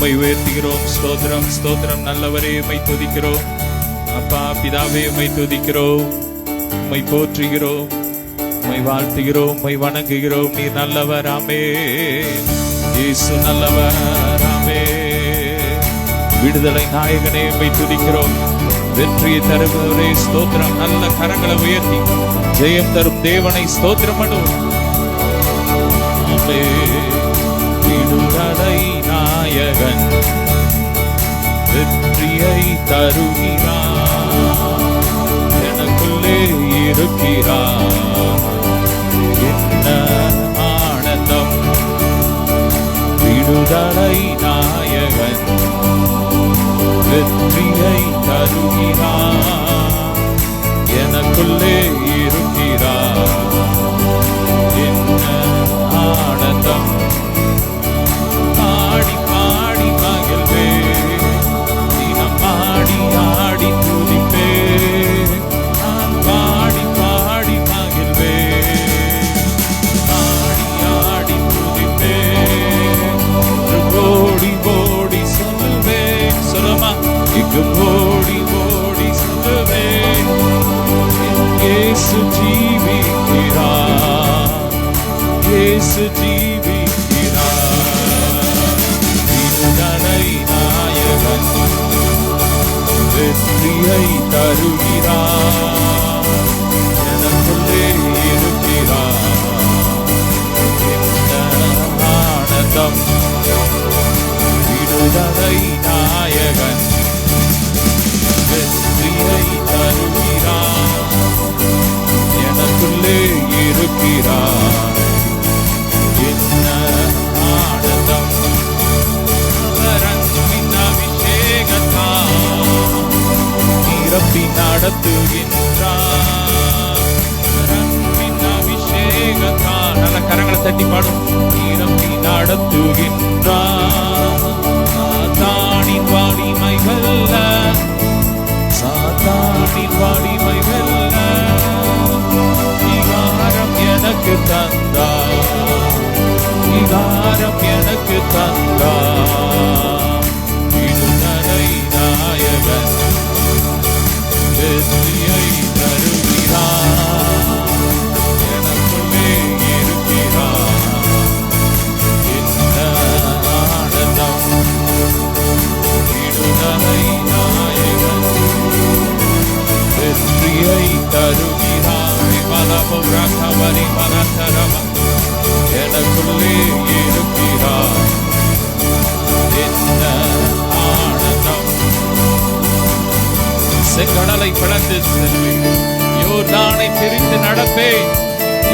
உம்மை உயர்த்துகிறோம். ஸ்தோத்திரம் ஸ்தோத்திரம். நல்லவரே உம்மை துதிக்கிறோம். அப்பா பிதாவே உம்மை துதிக்கிறோம், உம்மை போற்றுகிறோம், உம்மை வாழ்த்துகிறோம், உம்மை வணங்குகிறோம். நீர் நல்லவர். ஆமென். இயேசு நல்லவர். ஆமென். விடுதலை நாயகனே உம்மை துதிக்கிறோம். வெற்றியை தருபவரே ஸ்தோத்திரம். நல்ல கரங்களை உயர்த்தி ஜெயம் தரும் தேவனை ஸ்தோத்திரம் பண்ணுவோம். விடுதலை நாயகன் வெற்றியை தருகிறார், எனக்குள்ளே இருக்கிறார். என்ன ஆனந்தம்! விடுதலை நாயகன் வெற்றியை தருகிறார், எனக்குள்ளே இருக்கிறார். என்ன ஆனந்தம்! பாடி பாடி மகிழ்வே, தினம் பாடி ஆடி துதிப்பே. நான் பாடி பாடி மகிழ்வே, பாடி ஆடி துதிப்பே. ஓடி ஓடி சொல்லுவேன். சொல்லமா? இங்கு ஓடி ஓடி சொல்லுவேன். இயேசு ஜீவிக்கிறார், இயேசு ஜீவிக்கிறார். விடுதலை நாயகன் வெற்றியை தருகிறார், எனக்குள்ளே இருக்கிறார். என்ன ஆனந்தம்! விடுதலை நாயகன் வெற்றியை தருகிறார், எனக்குள்ளே இருக்கிறார். என்ன ஆனந்தம்! அன்பின் அபிஷேகத்தால் நிரப்பி நடத்துகின்றார். அன்பின் அபிஷேகத்தால் நல்ல கரங்களை தட்டி பாடும். நிரப்பி நடத்துகின்றார். சாத்தானின் வலிமை வெல்ல, சாத்தானின் வலிமை வெல்ல அதிகாரம் எனக்கு தந்தார், அதிகாரம் எனக்கு தந்தார். விடுதலை நாயகன் வெற்றியை தருகிறார், எனக்குள்ளே இருக்கிறார். என்ன ஆனந்தம்! விடுதலை நாயகன் வெற்றியை தருகிறார். மலபுரகவரி மலத்தரவ எனக்குள்ளே இருக்கிறார். என்ன ஆனந்தம்! செங்கடலை பிளந்து செல்வேன், யோர்தானை பிரித்து நடப்பேன்,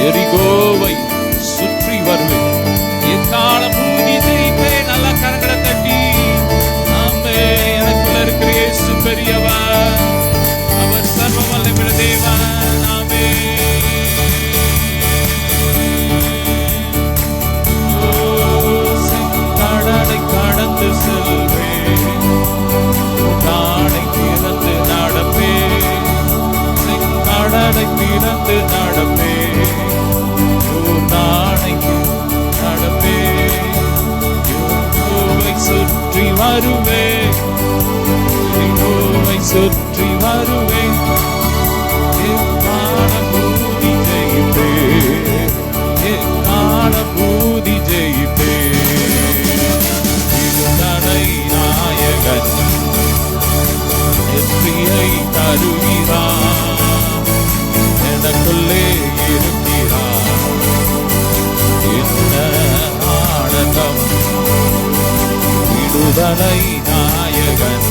எரிகோவை சுற்றி வருவேன், எக்காலம் ஊதி ஜெயிப்பேன். நல்ல கரங்களை தட்டி ஆமே. எனக்குள்ள இருக்கிற இயேசு பெரியவர், அவர் சர்வ வல்லமையுள்ள தேவன். ஆமே. செங்கடலை கடந்து செல்வேன், தானை பிறந்து நடப்பேன், செங்கடலை பிறந்து நடப்பேன், தானை நடப்பேன். யோர்தானை சுற்றி வருவேன், யோர்தானை சுற்றி வருவேன், எக்காலம் ஊதி ஜெயிப்பேன், எக்காலம் ஊதி ஜெயிப்பேன். விடுதலை நாயகன் வெற்றியை தருகிறார், எனக்குள்ளே இருக்கிறார். என்ன ஆனந்தம்! விடுதலை நாயகன்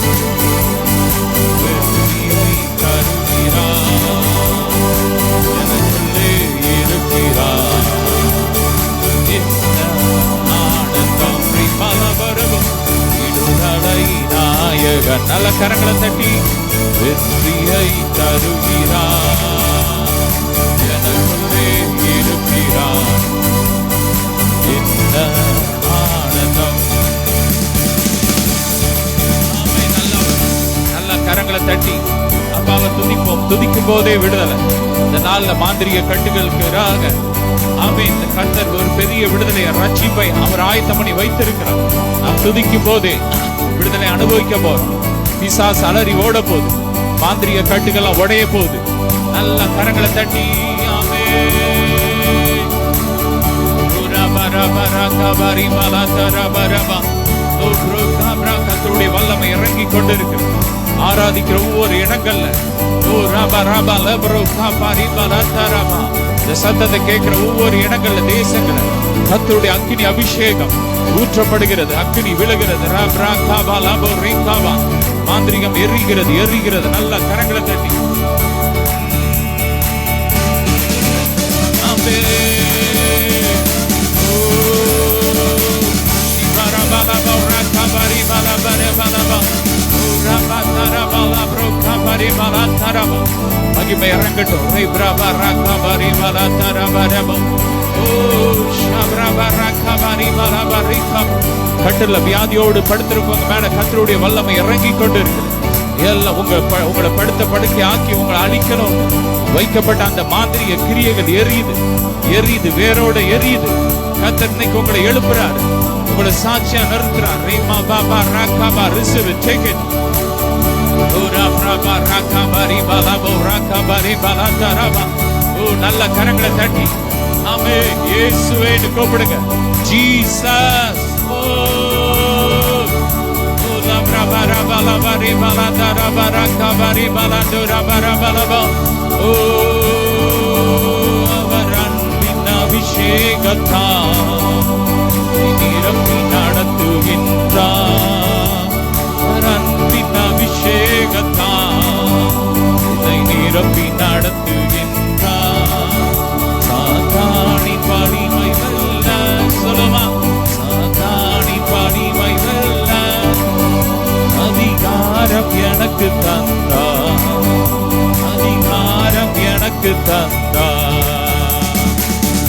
வெற்றியை தருகிறார், எனக்குள்ளே இருக்கிறார். என்ன ஆனந்தம்! பலவரவும் விடுதலை நாயகன். நல்ல கரங்களை தட்டி வெற்றியை தருகிறார், எனக்குள்ளே இருக்கிறார். என்ன ஆனந்தம்! நல்ல கரங்களை தட்டி அப்பாவை துதிப்போம். துதிக்கும் போதே விடுதலை. இந்த நாள்ல மாந்திரிக கட்டுகளுக்கு எதிராக ஆமென். இந்த கர்த்தர் ஒரு பெரிய விடுதலை ரட்சிப்பை அவர் ஆயத்தம் பண்ணி வைத்திருக்கிறார். நாம் துதிக்கும் போது விடுதலை அனுபவிக்க போறோம். பிசாசு அலறி ஓட போகுது. மாந்திரிக கட்டுகள் உடைய போகுது. நல்ல கரங்களை தட்டி கர்த்தருடைய வல்லமை இறங்கி கொண்டிருக்கிறது. ஆராதிக்கிற ஒவ்வொரு இடங்கள்ல இந்த சத்தத்தை கேட்கிற ஒவ்வொரு இடங்கள்ல தேசங்கள்ல கர்த்தருடைய அக்கினி அபிஷேகம் ஊற்றப்படுகிறது. அக்கினி விழுகிறது. மாந்திரிகம் எரிகிறது எரிகிறது. நல்ல கரங்களை தட்டி மகிமை இறங்கட்டும். கட்டுல வியாதியோடு படுத்திருப்பவங்க மேல கர்த்தருடைய வல்லமை இறங்கி கொண்டு இருக்கு. எல்லாம் உங்களை படுத்த படுக்கை ஆக்கி உங்களை அழிக்கணும் வைக்கப்பட்ட அந்த மாந்திரிக கிரியைகள் எரியுது எரியுது வேரோட எரியுது. கர்த்தர் இன்னைக்கு உங்களை எழுப்புறாரு. உங்களை சாட்சியா நிறுத்துறார். Receive it, take it. நல்ல கரங்களை தட்டி ஆமென் இயேசுவே கூப்பிடுங்க. ஜீசஸ். அவர் அன்பின் அபிஷேகத்தால் நிரப்பி நடத்துகின்றார். அன்பின் அபிஷேகத்தால் இதை நிரப்பி நடத்துகின்றார். சாத்தானின் வலிமை வெல்ல சொல்லுமா. சாத்தானின் வலிமை வெல்ல அதிகாரம் எனக்கு தந்தார். அதிகாரம் எனக்கு தந்தார்.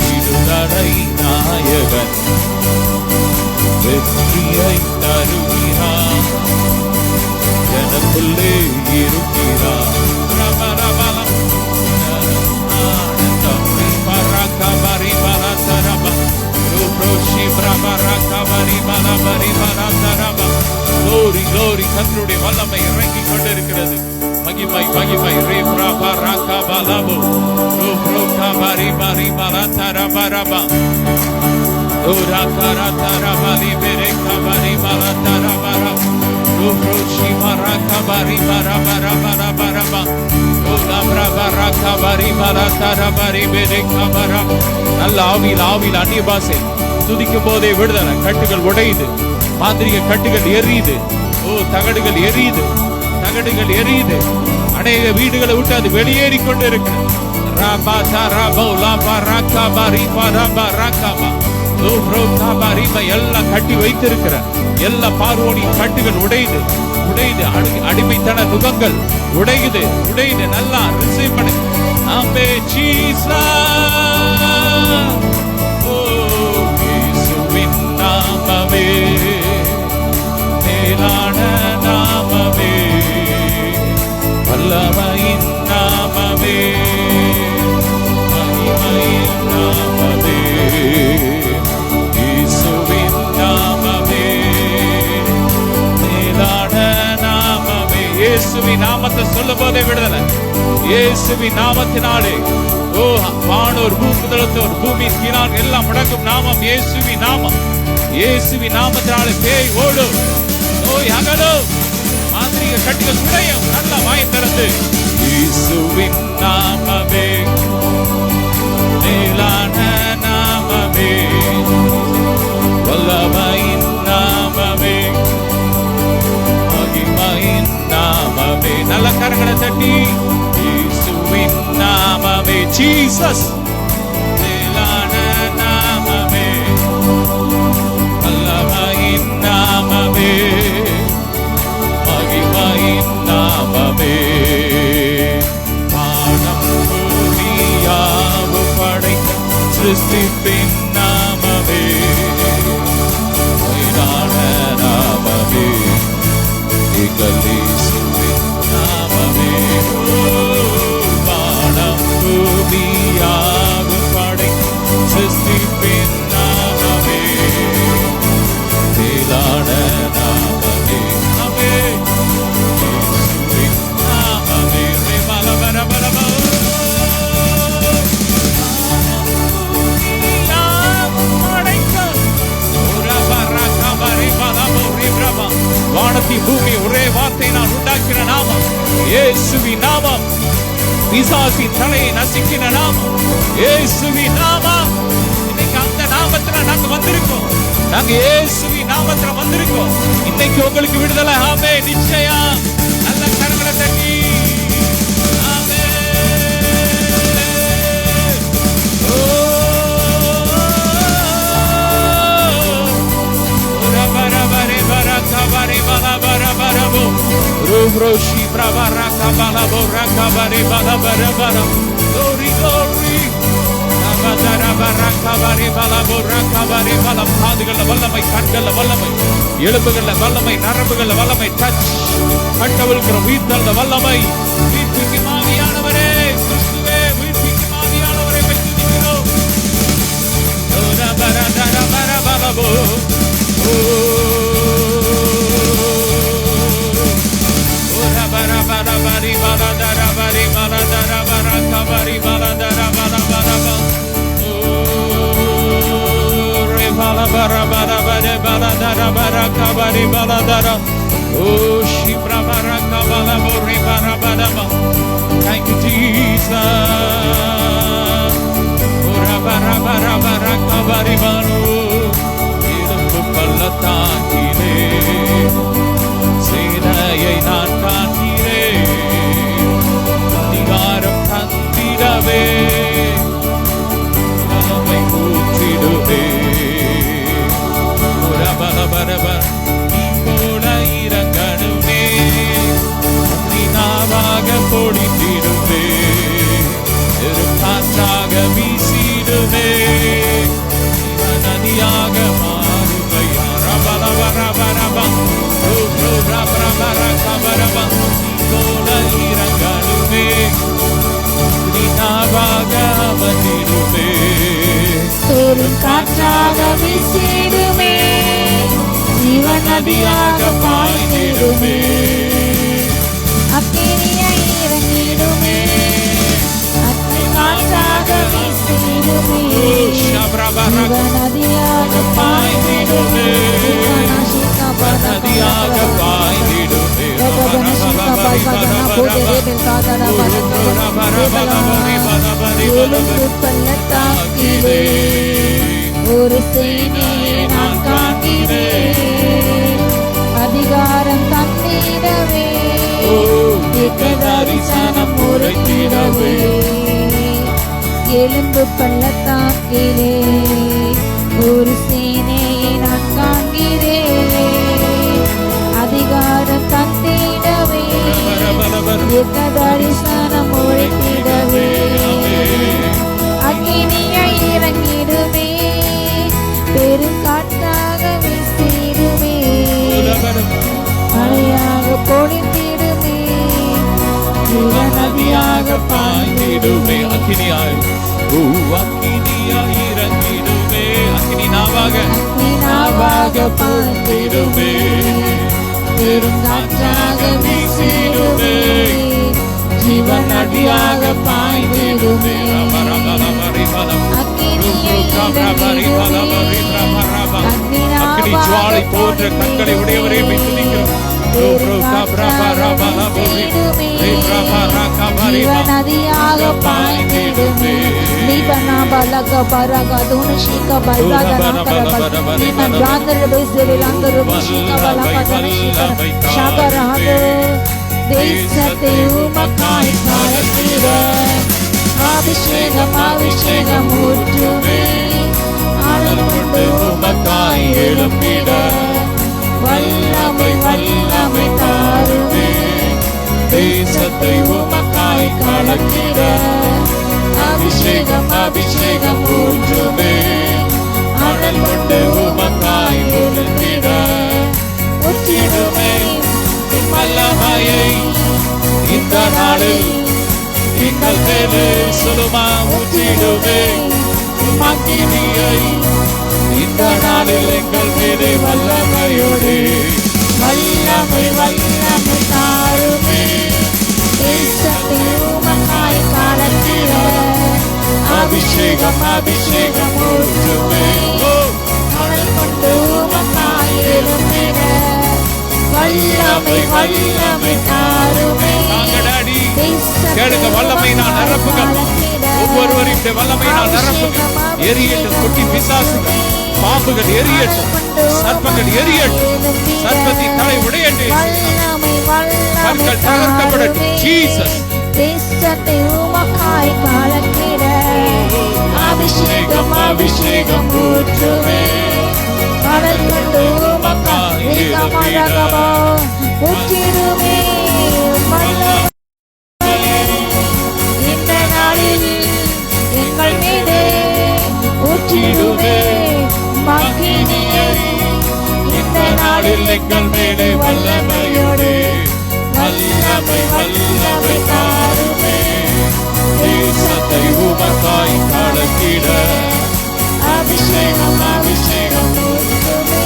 விடுதலை நாயகன் வெற்றியை தருகிறார். எனக்குள்ளே இருக்கிறார். கர்த்தருடைய வல்லமை இறங்கி கொண்டிருக்கிறது. மகிமை மகிமை நல்ல ஆவியில் ஆவியில் அந்நிய பாஷை துதிக்கும் போதே விடுதலை. கட்டுகள் உடையுது. மாந்திரிக கட்டுகள் எரியுது. தகடுகள் எரியுது. தகடுகள் எரியுது. அநேக வீடுகளை விட்டு அது வெளியேறி கொண்டு இருக்கு. எல்லாம் கட்டி வைத்திருக்கிற எல்லா பார்வோனின் கட்டுகள் உடையுது உடையுது. அடிமைத்தன நுகங்கள் உடையுது உடையுது. நல்லா ரிசீவ் பண்ணு. ஆமே இயேசுவின் நாமமே மேலான நாமமே வல்லமையின் நாமமே மகிமையின் நாமமே இயேசுவின் நாமமே மேலான நாமமே. இயேசுவின் நாமத்தை சொல்லும் போதே விடுதலை. இயேசுவின் நாமத்தினாலே வானோர் பூமுதலத்தோர் பூமி கீழான் எல்லாம் முடக்கும் நாமம் இயேசுவின் நாமம். இயேசுவின் நாமத்தினாலே பேய் ஓடும். நோய் அகலும். மாந்திரிக கட்டுகள் உடையும். நல்ல வாய் திறந்து இயேசுவின் நாமமே மேலான நாமமே வல்லமையின் நாமமே மகிமையின் நாமமே. நல்ல கரங்களை தட்டி இயேசுவின் நாமமே. ஜீசஸ் மேலான நாமமே வல்லமையின் நாமமே மகிமையின் நாமமே. வானம் பூமியாவும் படைத்த சிருஷ்டிப்பின் நாமமே மேலான நாமமே இயேசுவின் நாமமே. வானம் பூமியாவும் படைத்த உண்டாக்கிற நாமம் இயேசுவின் நாமம். பிசாசின் தலையை நசுக்கின நாமம் இயேசுவின் நாமம். இன்னைக்கு அந்த நாமத்துல நாங்க வந்திருக்கோம். நாங்க இயேசுவின் நாமத்துல வந்திருக்கோம். இன்னைக்கு உங்களுக்கு விடுதலை. ஆமே, நிச்சயம். நல்ல கரங்களை தட்டி ஆமே. Roshi bravaraka balaboraka bare balabara. Glory, glory. Nabadara baraka bare balaboraka bare balam. காதுகள்ல வல்லமை, கண்கள்ல வல்லமை, எலும்புகள்ல வல்லமை, நரம்புகள்ல வல்லமை. டச் கட்டவிழ்கிற உயிர்த்தல்ல வல்லமை. உயிர்ப்பிக்கும் ஆவியானவரே, கிறிஸ்துவே, உயிர்ப்பிக்கும் ஆவியானவரே பெற்றுகிறோம். Thank you, Jesus. பள்ளத்தாக்கிலே சேனையை நான் காண்கிறேன். அதிகாரம் தந்திடவே பலமை ஊற்றிடுவே. நீ போல இறங்கணுமே, நீ நாவாக பொழிந்திடுவே, காற்றாக வீசிடுவே, நதியாக மாறுகையா. போல இறங்கணுமே, நீ நாவாக அமர்ந்திடுவே, காற்றாக வீசிடுமே, ஜீவன் நதியாக பாய்ந்திடுமே, அக்கினியை இறங்கிடுமே, அக்னி காற்றாக வீசிடுமே, ஜீவன் நதியாக பாய்ந்திடுமே, நதியாக பாய்ந்திடுமே. பள்ளத்தாக்கிலே ஒரு சேனையை நான் காண்கிறேன். அதிகாரம் தந்திடவே, தரிசனம் உரைத்திடவே, எலும்பு பள்ளத்தாக்கிலே ஒரு சேனையை நான் காண்கிறேன். அதிகாரம் தந்திடவே, தரிசனம் உரைத்திடவே, அக்கினியை இறங்கிடுமே, பெருங்காற்றாக வீசிடுமே, மழையாக பொழிந்திடுமே, நதியாக பாய்ந்திடுமே. அக்கினியாய் அக்கினியாய் இறங்கிடுமே, அக்கினி நாவாக பாய்ந்திடுமே, பெருங்காற்றாக வீசிடுமே, ஜீவன் நதியாக பாய்ந்திடுமே, அக்கினி ஜுவாலை போன்ற கண்களை உடையவரே துதிக்கிறோம். நதியாக பாய்ந்திடுமே, தேசத்தை உமக்காய் காலத்திட அபிஷேகம் அபிஷேகம் ஊற்றுமே, ஆளும் கொண்டு உமக்காய் எழுப்பிட வல்லமை வல்லமை தாருமே, தேசத்தை உமக்காய் கலக்கிட அபிஷேகம் அபிஷேகம் ஊற்றுமே, அனல் கொண்டு உமக்காய் எழுப்பிட ஊற்றிடுமே. வல்லமையை இந்த நாளில் எங்கள் மேலே சொல்லுமா ஊற்றிடுமே, அக்கினியை இந்த நாளில் எங்கள் மேலே வல்லமையோடு வல்லமை வல்லமை தாருமே, தேசத்தை உமக்காய் காலத்திட அபிஷேகம் அபிஷேகம் ஊற்றுமே, அனல் கொண்டு உமக்காய் எழுப்பிட வல்லமை வல்லமை தாருமே. டாடி கேளுங்க, வல்லமை நான் நிரப்புங்க. ஒவ்வொருவரையும் வல்லமை நான் நிரப்புங்க. எரியட்டும் குட்டி பிசாசுகள், பாம்புகள் எரியட்டும், சர்ப்பங்கள் எரியட்டும், சர்ப்பத்தின் தலை உடையட்டும், கற்கள் தகர்க்கப்படட்டும். ஜீசஸ் தேசத்தை உமக்காய் கலக்கிட அபிஷேகம் அபிஷேகம் ஊற்றுமே. கடல் கண்டு உமக்காய் ஏகமரகமோ ஊற்றிடுமே. இந்த நாளில் எங்கள் மீதே ஊற்றிடுமே மகிமையை. இந்த நாளில் எங்கள் மேலே வல்லமையோடு வல்லமை வல்லமை தாருமே. தேசத்தை உமக்காய் கலக்கிட அபிஷேகம் அபிஷேகம் ஊற்றுமே.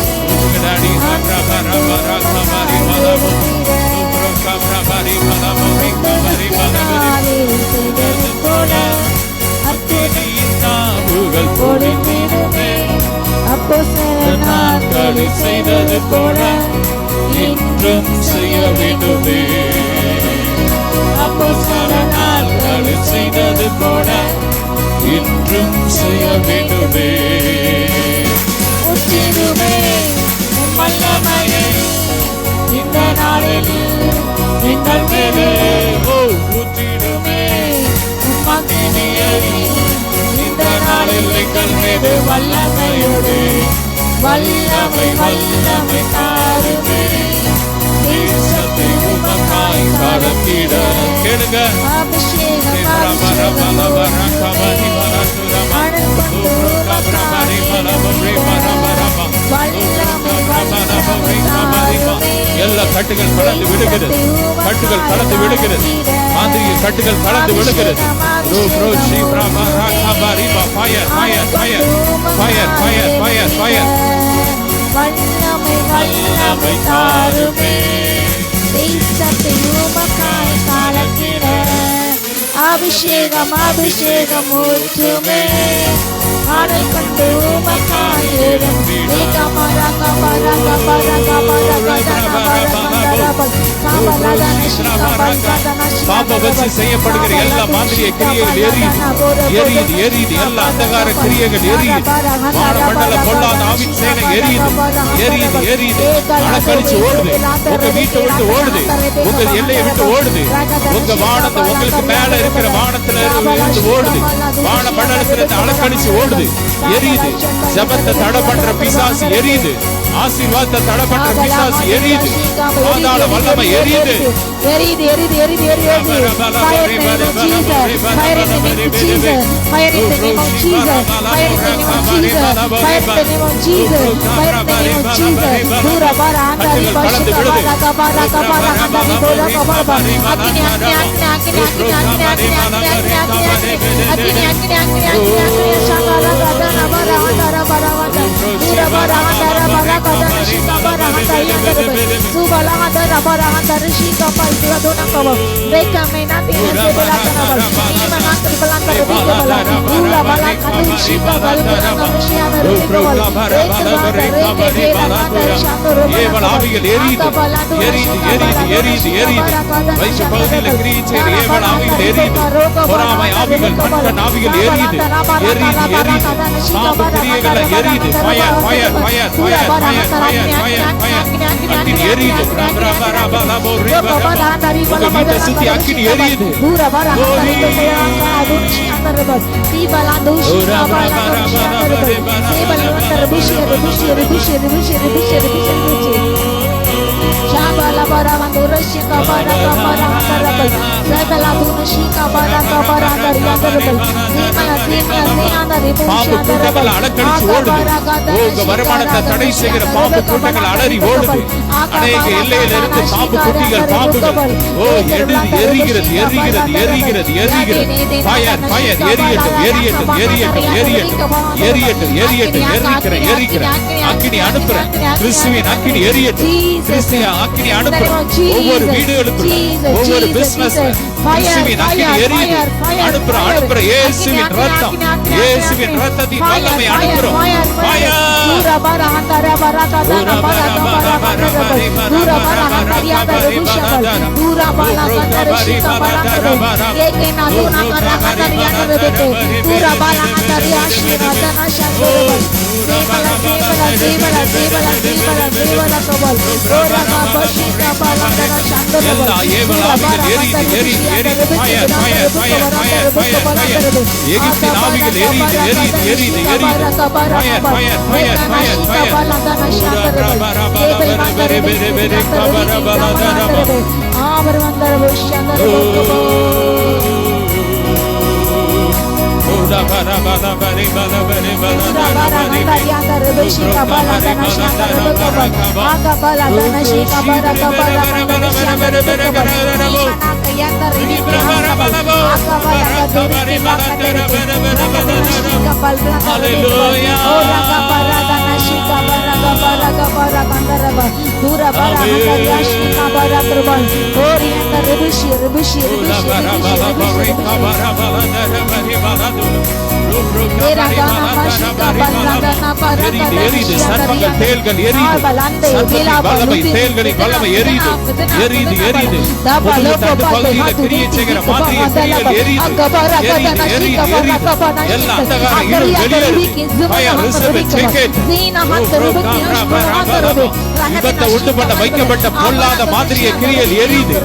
அப்போஸ்தலர்கள் செய்தது போல இன்றும் செய்ய வேண்டுமே. அப்போஸ்தலர்கள் செய்தது போல இன்றும் செய்ய வேண்டுமே. ஊற்றிடுமே வல்லமையை இந்த நாளில் எங்கள் மேலே ஊற்றிடுமே. மகிமையை இந்த நாளில் எங்கள் மீது வல்லமையோடு வல்லமை வல்லமை தாருமே. தேசத்தை உமக்காய் கலக்கிட கேளுங்க. அபிஷேகம் எல்லா கட்டுகள் கலந்து விடுகிறது, கட்டுகள் கலந்து விடுகிறது, மாந்திரிய கட்டுகள் கலந்து விடுகிறது. வல்லமை வல்லமை தாருமே. தேசத்தை உமக்காய் கலக்கிட அபிஷேகம் அபிஷேகம் ஊற்றுமே. கடல் கண்டு உமக்காய் பாப்ப வச்சு செய்யப்படுகிற எல்லா மாந்திரிய கிரியைகள் எரியுது, எரியுது, எரியுது. எல்லா அந்தகார கிரியைகள் எரியுது. வானமண்டல பொல்லாத ஆவின் சேனை எரியுது, எரியுது, எரியுது. அணக்கழிச்சு ஓடுது, உங்க வீட்டை விட்டு ஓடுது, உங்க எல்லையை விட்டு ஓடுது. உங்க வானத்தை உங்களுக்கு மேல இருக்கிற வானத்துல இருந்து ஓடுது, வான மண்டலத்துல இருந்து அணக்கழிச்சு ஓடுது, எரியுது. ஜபத்தை தடை பண்ற பிசாசு எரியுது, ஆசீர்வாதத்தை தடை பண்ற பிசாசு எரியுது, பாதாள வல்லமை எரியுது. எரியுது எரியுது எரியுது எரியுது. Fire in the name of Jesus. Fire in the name of Jesus. Fire in the name of Jesus. Fire in the name of Jesus. Fire in the name of Jesus. Fire in the name of Jesus. Dura bara andari bashika bara kabara kabara andari bola kabara. Akini akini akini akini akini akini akini akini akini akini akini akini shangala gadana bara andara bara andara. Dura bara andara bara gadana shika bara andari andara. Subala andara bara andara shika bara. Dona kawa reka menati sebela kanabal ima nantri balantar dike bala pura bala kanu shika balana kamshiyana reka bala reka bala ஏவல் ஆவிகள் எரியுது, எரியுது, எரியுது, எரியுது, எரியுது. வைச்ச பகுதியில் கிரீச்சை ஏவல் ஆவிகள் எரியுது, பொறாமை ஆவிகள், கண்கண் ஆவிகள் எரியுது, எரியுது, எரியுது. பாம்பு கிரியைகள் எரியுது. Fire fire fire fire fire fire fire fire அக்கினி எரியுது. உங்க வீட்டை சுத்தி அக்கினி எரியுது. Shabala bara mandura shika bara kabara andarabal. Sagala dunu shika bara kabara andarabal. Nimaya nimaya niyandaribul பாம்பு கூட்டங்கள் அலக்கழிச்சு ஓடுது. உங்க வருமானத்தை தடை செய்கிற பாம்பு கூட்டங்கள் அலறி ஓடுது. அநேக எல்லையிலிருந்து பாம்பு குட்டிகள், பாம்புகள் எரிகிறது, எரிகிறது, எரிகிறது, எரிகிறது. ஃபயர் ஃபயர் எரியட்டும், எரியட்டும், எரியட்டும், எரியட்டும், எரியட்டும், எரியட்டும், எரிக்கிற எரிக்கிற அக்கினி அனுப்புறேன். கிறிஸ்துவின் அக்கினி எரியட்டும், கிறிஸ்துவின் அக்கினி அனுப்புறேன். ஒவ்வொரு வீடுகளுக்குள்ள, ஒவ்வொரு பிசினஸ் கிறிஸ்துவின் அக்கினி எரியுது. அனுப்புறேன், அனுப்புறேன். இயேசுவின் ரத்தம், இயேசுவின் ரத்தத்தின் வல்லமை அனுப்புறோம். Fire Kariada Rebushabal, Dura Bala Kandarishika Balandaru, Ekena Luna Karakatariana Rebeke, Dura Bala Katariashi Radana Shandurabal, Devala Kabal, Dura Kabashika Balandana Shandurabal, Dura Bala வைக்கப்பட்ட பொல்லாத மாதிரிய கிரியல் எரியுது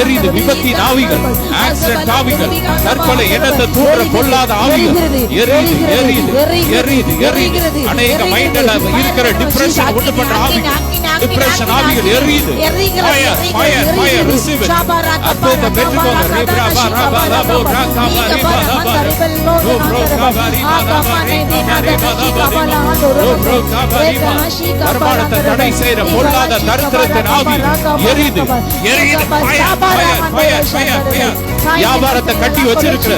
எரியுது. விபத்தின் ஆவிகள், ஆக்சிடென்ட் ஆவிகள், தற்கொலை எண்ணத்தை தூண்டுற பொல்லாத ஆவிகள் எரியுது எரியுது எரியுது எரியுது. அநேக மைண்ட்ல இருக்கிற டிப்ரெஷன் உண்டு பண்ற ஆவிகள், டிப்ரெஷன் ஆவிகள் எரியுது. Fire fire fire receive it. அற்புதத்தை பெற்றுக்கோங்க. ரிப்ரா பாரா பாரா போரா காபாரி பாரா பாரா ரோப்ரோ காபாரி பாரா பாரா காபாரி பாரா பாரா ரோப்ரோ காபாரி பாரா. வருமானத்தை தடை செய்யற பொல்லாத தரித்திரத்தின் ஆவி எரியுது எரியுது. Fire fire fire fire fire. வியாபாரத்தை கட்டி வச்சிருக்கிற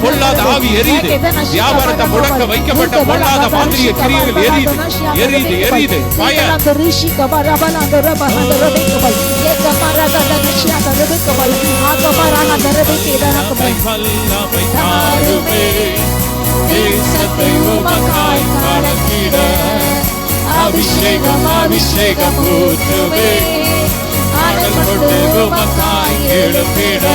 பொல்லாத ஆவி எரியுது. வியாபாரத்தை முடக்க வைக்கப்பட்ட பொல்லாத மாதிரிய கிரியைகள் எரியுது எரியுது எரியுது. ஃபயர் அபிஷேகம் அபிஷேகம் ஊற்றுவே, ஆடல் கொண்டு உமக்காய் எழுப்பிட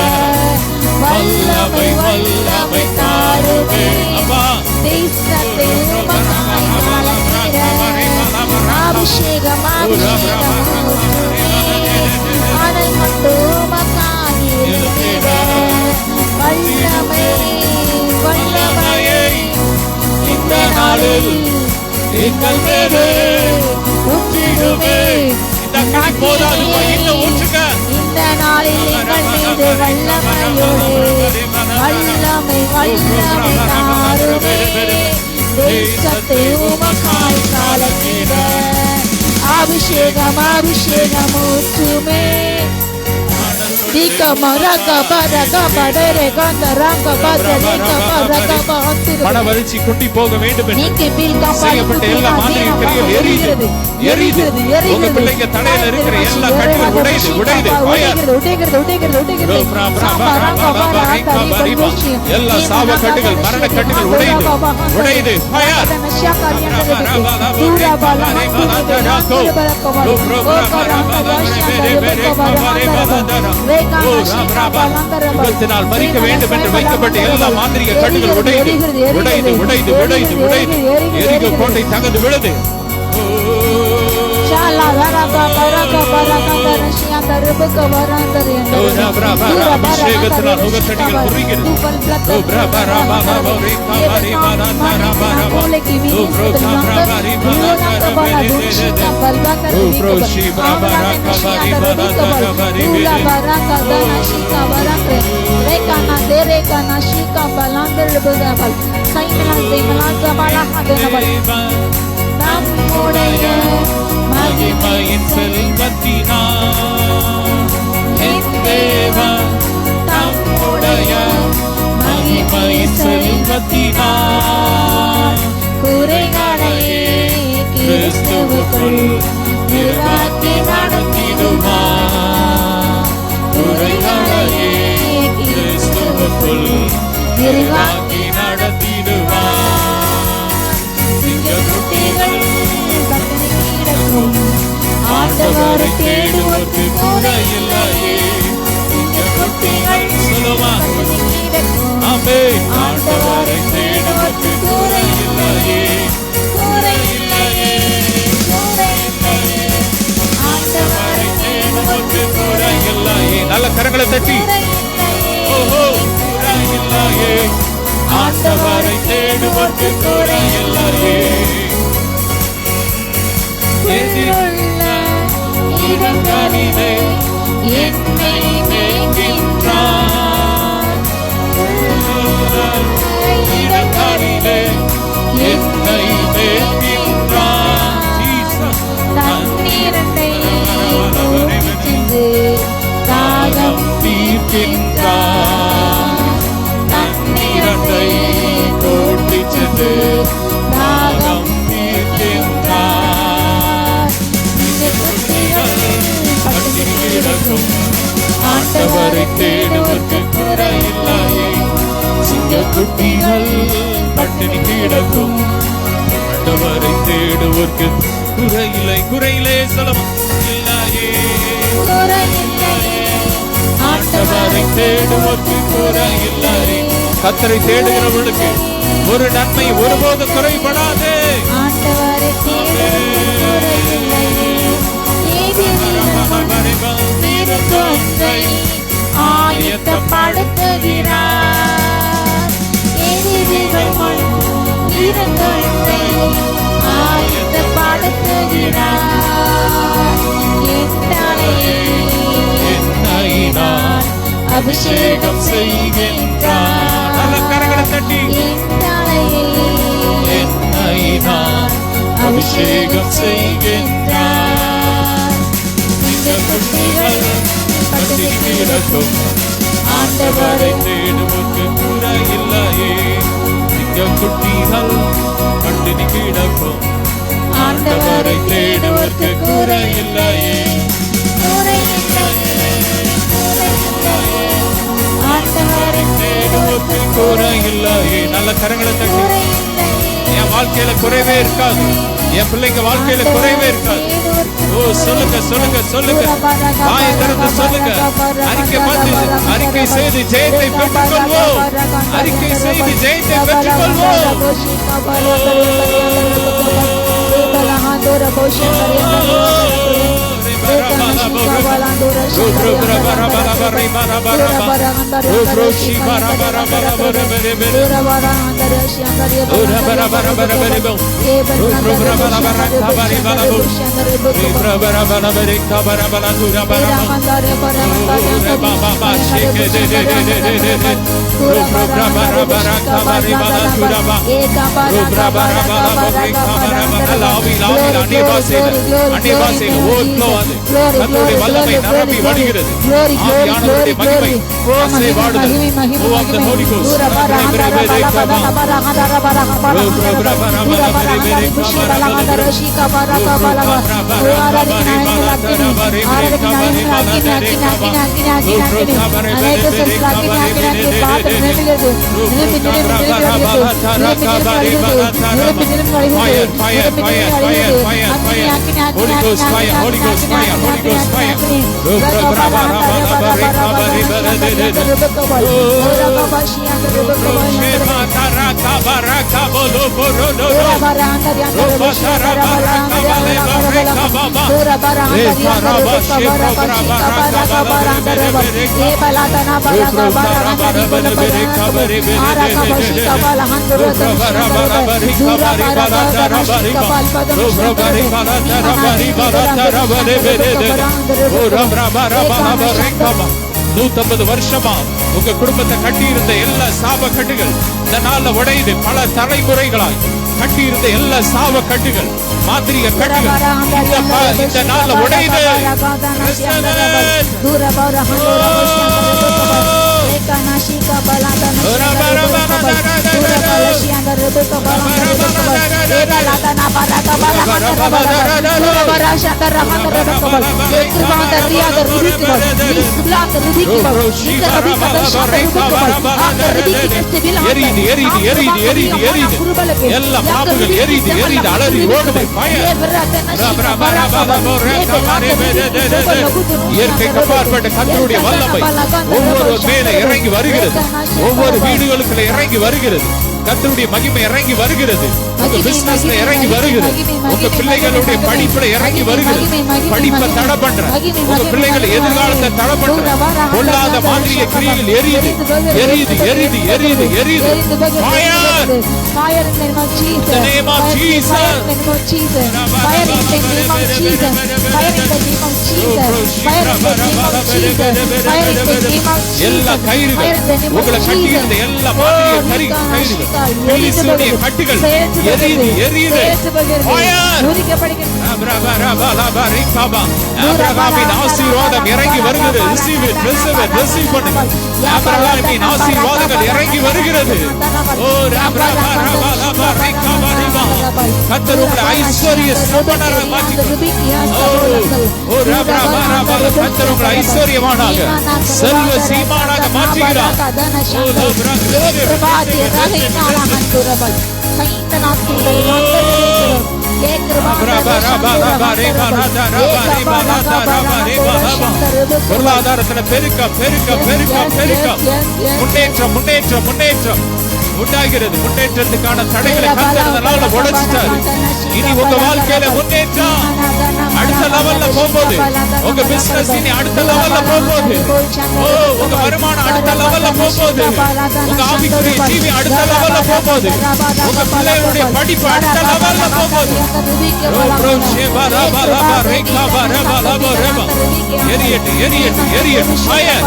வல்லமை வல்லமை தாருவே. அப்பா தேசத்தில் உமக்காய் வளர்ந்திட அபிஷேகம் அபிஷேகம் ஊற்றுவே, ஆடல் கொண்டு உமக்காய் எழுப்பிட வல்லமை வல்லமையை இந்த நாளில் எங்கள் மேலே ஊற்றிடுவே. இந்த கனி போதாதுமா, இன்னும் ஊற்றுங்க. இந்த நாளில் எங்கள் மீது வல்லமையோடு வல்லமை வல்லமை தாருவே. தேசத்தை உமக்காய் கலக்கிட அபிஷேகம் அபிஷேகம் ஊற்றுமே. மனவரிச்சி குண்டி போக வேண்டும் என்று செய்யப்பட்ட எல்லா மாதிரி கிரியைகள் எரியுது எரியுது. உங்க பிள்ளைங்க தலையில இருக்கிற எல்லா கட்டுகள் உடையுது உடையுது. எல்லா சாப கட்டுகள் மரண கட்டுகள் உடையுது உடையுது. விபத்தினால் மறிக்க வேண்டும் என்று வைக்கப்பட்ட எல்லா மாந்திரிக கட்டுகள் உடையுது உடையுது உடையுது உடையுது உடையுது. எரிகோ கோட்டை தகந்து விழுது. அபிஷேகத்தினால் முகத்தடிகள் முறிகிறது. நம்முடைய மகிமையின் செல்வத்தினால் என் தேவன் நம்முடைய மகிமையின் செல்வத்தினால் குறைகளையே கிறிஸ்துவுக்குள் நிறைவாக்கி நடத்திடுவார். குறைகளையே கிறிஸ்துவுக்குள் நிறைவாக்கி நடத்திடுவார். சிங்கக்குட்டிகள் ஆண்டவரை தேடுவோர்க்கு குறை ஆண்டவரை தேடுவதற்கு குறையில்லையே, குறையில்லையே, குறையில்லையே. ஆண்டவரை தேடுவதற்கு குறையில்லையே. நல்ல கரங்களை தட்டி ஓஹோ குறையில்லையே. ஆண்டவரை தேடுவதற்கு குறையில்லையே. எதிருள்ள இடங்களிலே என்னை மேய்க்கின்றார், இடங்களிலே என்னை மேய்க்கின்றார். தண்ணீரண்டை ஓட்டிச் சென்று தாகம் தீர்க்கின்றார், தண்ணீரண்டை ஓட்டிச் சென்று தாகம் தீர்க்கின்றார். பட்டினி கிடக்கும் ஆண்டவரை தேடுவதற்கு குறையில்லையே. சிங்கக்குட்டிகள் பட்டினி கிடக்கும் ஆண்டவரை தேடுவதற்கு குறையில்லை, குறையிலே சொல்லவும் இல்லையே, குறையில்லையே. ஆண்டவரை தேடுவதற்கு குறையில்லையே. கர்த்தரை தேடுகிறவர்களுக்கு ஒரு நன்மை ஒருபோது குறைபடாது. ஆண்டவரை தேடுவதற்கு குறையில்லையே. நீதிக்கொன்றை ஆயத்தப்படுத்துகிறார், எதிரிகள் முன் நீதிக்கொன்றை ஆயத்தப்படுத்துகிறார். என்னை நான் அபிஷேகம் செய்கின்றார். நல்ல கரங்களை தட்டி என்னை நான் அபிஷேகம் செய்கின்றார். சிங்கக்குட்டிகள் பட்டினி கிடக்கும் ஆண்டவரை தேடுவதற்கு குறையில்லையே. சிங்கக்குட்டிகள் பட்டினி கிடக்கும் ஆண்டவரை தேடுவதற்கு குறையில்லையே. ஆண்டவரை தேடுவதற்கு குறையில்லையே. நல்ல கரங்களை தட்டி என் வாழ்க்கையில குறைவே இருக்காது, என் பிள்ளைங்க வாழ்க்கையில குறைவே இருக்காது. ஓ சொல்லுங்க சொல்லுங்க சொல்லுங்க, வாயை திறந்து சொல்லுங்க. அறிக்கை பண்ணி அறிக்கை செய்து ஜெயத்தை பெற்றுக்கொள்வோம், அறிக்கை செய்து ஜெயத்தை பெற்றுக்கொள்வோம். வல்லமை நிரம்பி வடிகிறது. ஆவியானவருடைய மகிமை அசைவாடுதல். Oh of the Holy Ghost. Holy Ghost fire, Holy Ghost fire, Holy Ghost fire. வருஷமா உங்க குடும்பத்தை கட்டியிருந்த எல்லா சாப கட்டுகள் இந்த நாள்ல உடையுது. பல தலைமுறைகளாய் கட்டியிருந்த எல்லா சாப கட்டுகள், மாந்திரிக கட்டுகள் இந்த நாள்ல உடையுது. எல்லா பாம்புகள் எரியுது, எரியுது, அலறி ஓடுது. இயற்கைக்கு அப்பாற்பட்ட கர்த்தருடைய வல்லமை ஒவ்வொரு மேல இறங்கி வருகிறது. ஒவ்வொரு வீடுகளுக்குள்ள இறங்கி வருகிறது. கர்த்தருடைய மகிமை இறங்கி வருகிறது. உங்க பிசினஸ்ல இறங்கி வருகிறது. உங்க பிள்ளைகளுடைய படிப்புல இறங்கி வருகிறது. படிப்பை தடை பண்ற உங்க பிள்ளைகளை எதிர்காலத்தை தடை பண்ற பொல்லாத மாந்திரிக கிரியைகள் எரியுது எரியுது எரியுது எரியுது எரியுது. Fire in the name of Jesus. The name of Jesus. Fire in the name of Jesus. Fire in the name of Jesus. Fire in the name of Jesus. Fire in the name of Jesus. Fire in the name of Jesus. எல்லா கயிறுகள் உங்களை கட்டியிருந்த எல்லா மாந்திரிக கயிறுகள் பிலிஸ்தீனிய கட்டுகள் எரியுது எரியுது. ஆபிரகாமின் ஆசீர்வாதம் இறங்கி வருகிறது. Receive it, receive it, receive பண்ணுங்க. ஆபிரகாமின் ஆசீர்வாதங்கள் இறங்கி வருகிறது. ஓ கர்த்தர் உங்களை ஐஸ்வர்ய சம்பன்னராக மாற்றினார். ஓ கர்த்தர் உங்களை ஐஸ்வர்யமானாக செல்வ சீமானாக மாற்றுகிறார். பொருளாதாரத்துல பெருக்க பெருக்க பெருக்க பெருக்க முன்னேற்றம் முன்னேற்றம் முன்னேற்றம் உண்டாகிறது. முன்னேற்றத்துக்கான தடைகளை கர்த்தர் உடைச்சிட்டாரு. இனி உங்க வாழ்க்கையில முன்னேற்றம் அடுத்த லெவல்ல போகுது. உங்க பிசினஸ் இனி அடுத்த லெவல்ல போகுது. ஓ உங்க வருமானம் அடுத்த லெவல்ல போகுது. உங்க ஆவிக்குரிய ஜீவி அடுத்த லெவல்ல போகுது. உங்க பிள்ளைகளுடைய படிப்பு அடுத்த லெவல்ல போகுது. எரியட்டு எரியட்டு எரியட்டு ஃபயர்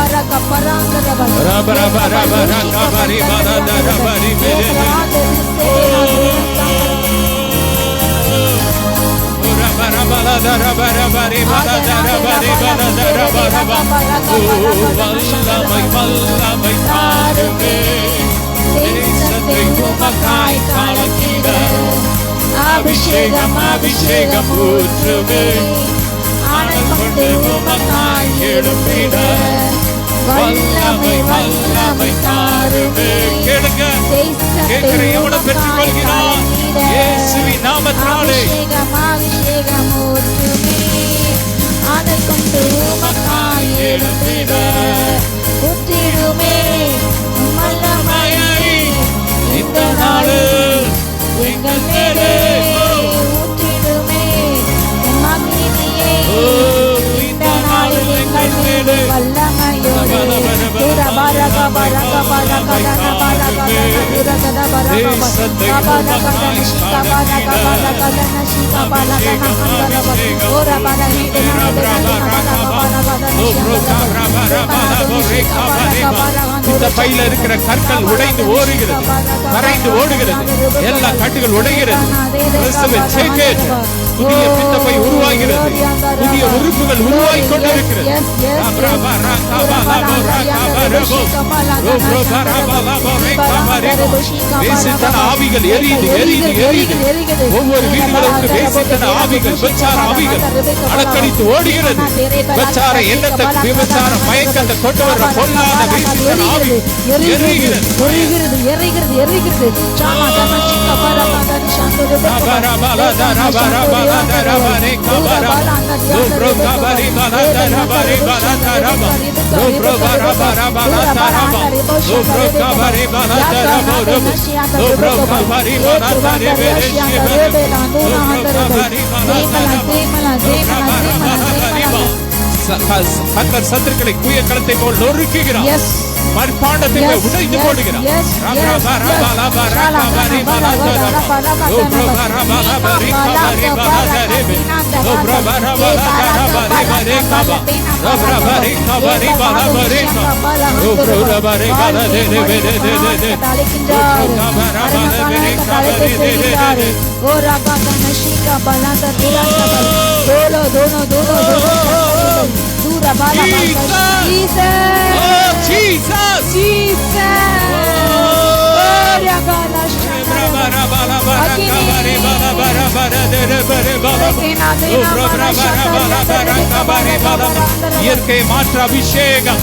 ரப ரப ரப ரகபரி பரத ரபரி மேலே ரப ரப ரப ரபரி பரத ரபரி பரத ரப ரப வல்லமை வல்லமை தாருமே தேசத்தை உமக்காய் கலக்கிட அபிஷேகம் அபிஷேகம் ஊற்றுமே ஆனந்த கொண்டு உமக்காய் எழுப்பிட வல்லமை வல்லமை தாருமே. கேளுங்க கேட்கிற எவனும் பெற்றுக் கொள்கிறான் இயேசுவின் நாமத்தினாலே. அபிஷேகம் ஊற்றுமே ஆனந்த கொண்டு உமக்காய் எழுப்பிட ஊற்றிடுமே வல்லமையை இந்த நாளு எங்கள் மேலே ஊற்றிடுமே மகிமையை இந்த நாளில் எங்கள் மேலே வல்லமையோடு இந்த பையில இருக்கிற கற்கள் உடைந்து ஓடுகிறது, கரைந்து ஓடுகிறது, எல்லா கட்டுகள் உடைகிறது. புதிய பித்தப்பை உருவாகிறது, புதிய உறுப்புகள் உருவாகி கொண்டிருக்கிறது. வேசித்தன ஆவிகள் எரியுது எரியுது எரியுது. ஒவ்வொரு வீடுகளுக்கு வேசித்தன ஆவிகள் விபச்சார ஆவிகள் அலக்கடித்து ஓடுகிறது. விபச்சார எண்ணத்தை விபச்சார மயக்கத்தை கொண்டு வர பொல்லாத வேசித்தன ஆவி எரிகிறது எரிகிறது எரிகிறது. சத்துருக்களை குய களத்தை போல் நொறுக்குகிறார். மண்பாண்டத்தை உடைத்து போடுகிறார். இயற்கை மாற்ற அபிஷேகம்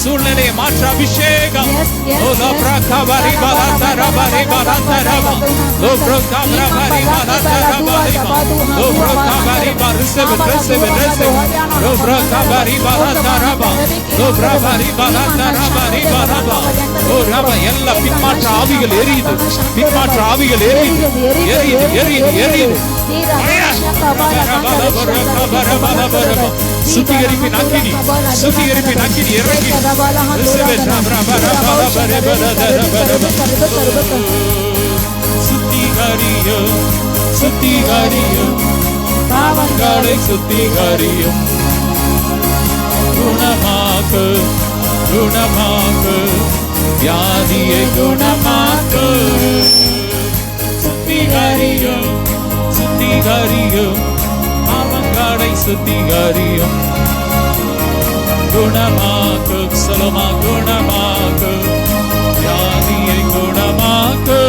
சூழ்நிலையை மாற்ற அபிஷேகம். Yes, yes, ஓ லப்ரகா பரி பலந்த ரபரி பலந்த ரப. லோப்ரகா பரி பலந்த ரபரி ப. லோப்ரகா பரி பரிசெவ. லோப்ரகா பரி பலந்த ரப. லோப்ரகா பரி பலந்த ரபரி பலப. ஓ ரப எல்லா பின்மாற்ற ஆவிகள் எரியுது. பின்மாற்ற ஆவிகள் எரியுது. எரியுது எரியுது எரியுது. சுத்திகரிப்பின் அக்கினி, சுத்திகரிப்பின் அக்கினி இறங்கி சுத்திகரியும், சுத்திகரியும், பாவங்களை சுத்திகரியும், குணமாக்கு, குணமாக்கு, வியாதியை குணமாக்கு. சுத்திகரியும், சுத்திகரியும், பாவங்களை சுத்திகரியும், குணமாக்கு, சொல்லுமா குணமாக்கு, வியாதியை குணமாக்கு.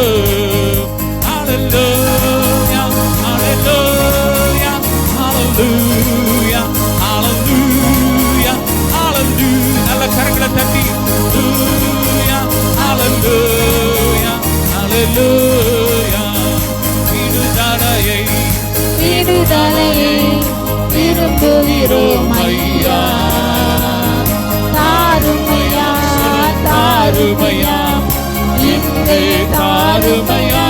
Hallelujah, hallelujah, hallelujah, hallelujah, hallelujah. நல்ல கரங்களை தட்டி hallelujah, hallelujah, hallelujah. விடுதலையை, விடுதலையை விரும்புகிறோம் ஐயா. தாருமையா, தாருமையா, இன்றே தாருமையா.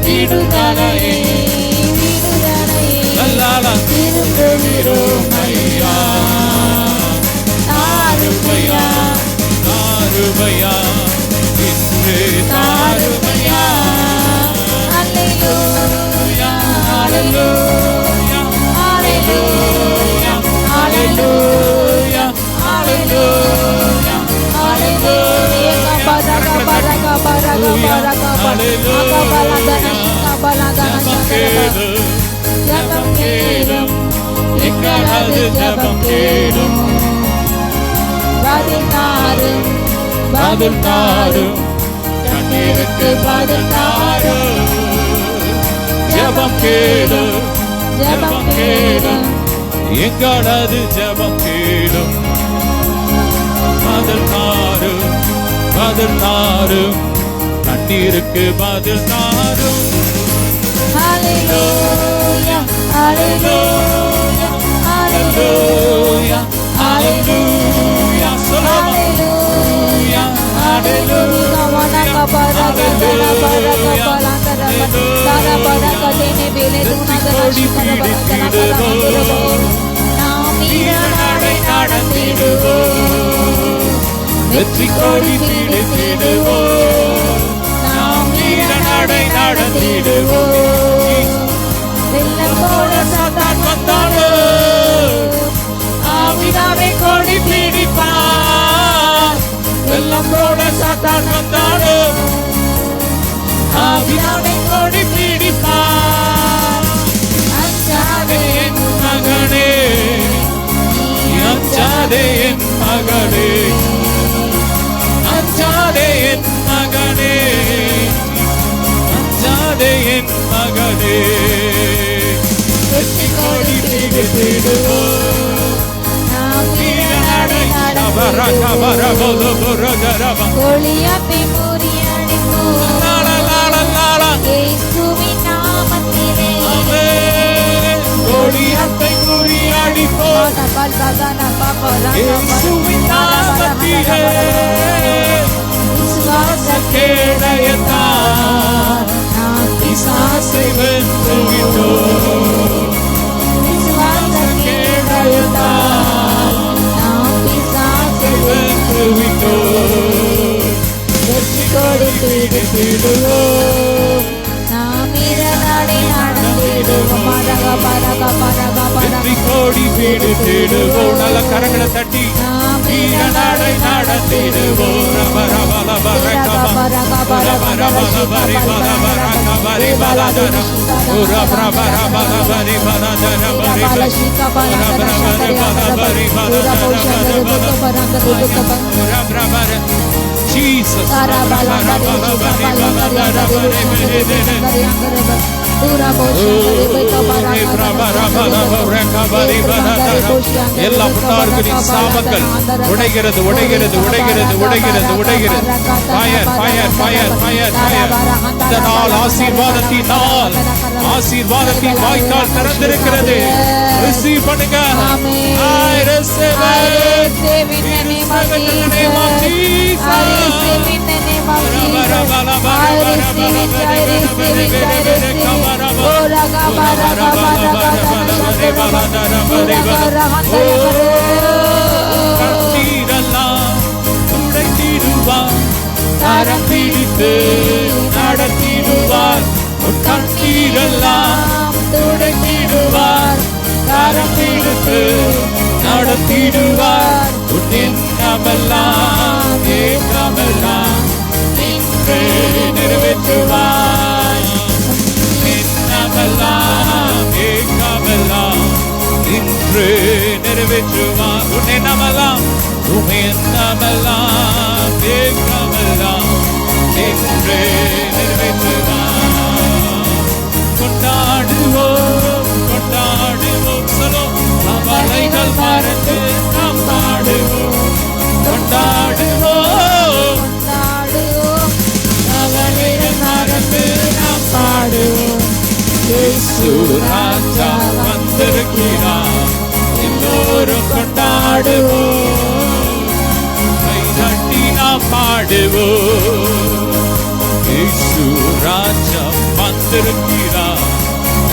விடுதலையை, விடுதலையை விரும்புகிறோம் ஐயா. தாருமையா, தாருமையா, இன்றே தாருமையா. Hallelujah, hallelujah, hallelujah, hallelujah, hallelujah, hallelujah. ஜபம் கேளும், எங்களது ஜபம் கேளும். பதில் தாரும், பதில் தாரும், கண்ணீருக்கு பதில் தாரும். ஜபம் கேளு, ஜபம் கேளு, எங்களது ஜபம் கேளும். பதில் தாரும், பதில் தாரும், கண்ணீருக்கு பதில் தாரும். Hallelujah, hallelujah, hallelujah, hallelujah, hallelujah, hallelujah, வெற்றி கொடி பிடித்திடுவோம், நாம் வீரநடை நடத்திடுவோம். வெள்ளம் போல சாத்தான் வந்தாலும் ஆவிதாவை கொடி பிடிப்பார். வெள்ளம் போல சாத்தான் வந்தாலும் ஆவிதாவை கொடி பிடிப்பார். அஞ்சாதே என் மகனே, அஞ்சாதே என் மகனே, அஞ்சாதே என் மகனே, அஞ்சாதே என் மகனே. வெற்றி கொடி பிடித்திடுவோம், நாம் வீரநடை நடத்திடுவோம். கோலியாத்தை முறியடிப்போம், இயேசுவின் நாமத்திலே. கோலியாத்தை முறியடிப்போம், இயேசுவின் நாமத்திலே. விசுவாச கேடயத்தால் நாம் பிசாசை வென்றுவிட்டோம். விசுவாச கேடயத்தால் நாம் பிசாசை வென்றுவிட்டோம். வெற்றி கொடி பிடித்திடுவோம், நாம் வீரநடை நடத்திடுவோம். வெற்றி கொடி பிடித்திடுவோம். நல்ல கரங்களை தட்டி வீரநடை நடத்திடுவோம். Jesus. எல்லா முன்னோர்களின் சாபங்கள் உடைகிறது உடைகிறது உடைகிறது உடைகிறது உடைகிறது. Fire fire fire fire fire. இந்த நாள் ஆசீர்வாதத்தின் நாள், ஆசீர்வாதத்தின் வாய்க்கால் திறந்திருக்கிறது. ரிசீவ் பண்ணுங்க. I receive it. In the name of Jesus. I receive in the name of Jesus. I receive it. I receive it. I receive it. Oh, raga bara bara raga கரம் பிடித்து நடத்திடுவார். கண்ணீரெல்லாம் துடைத்திடுவார். கரம் பிடித்து நடத்திடுவார். எண்ணமெல்லாம் ஏக்கமெல்லாம் இன்று நிறைவேற்றுவார். எண்ணமெல்லாம் ஏக்கமெல்லாம் இன்று நிறைவேற்றுவார். எண்ணமெல்லாம் எண்ணமெல்லாம் ஏக்கமெல்லாம் இன்று நிறைவேற்றுவார். கொண்டாடுவோம் கொண்டாடுவோம் சொல்லும் அவளைகள் மறந்து நாம் பாடுவோம். கொண்டாடுவோம் கொண்டாடுவோம் அவளைகள் மறந்து நாம் பாடுவோம். இயேசு ராஜா வந்திருக்கிறார். எல்லோரும் கொண்டாடுவோம். கை தட்டி நாம் பாடுவோம். இயேசு ராஜா வந்திருக்கிறார்.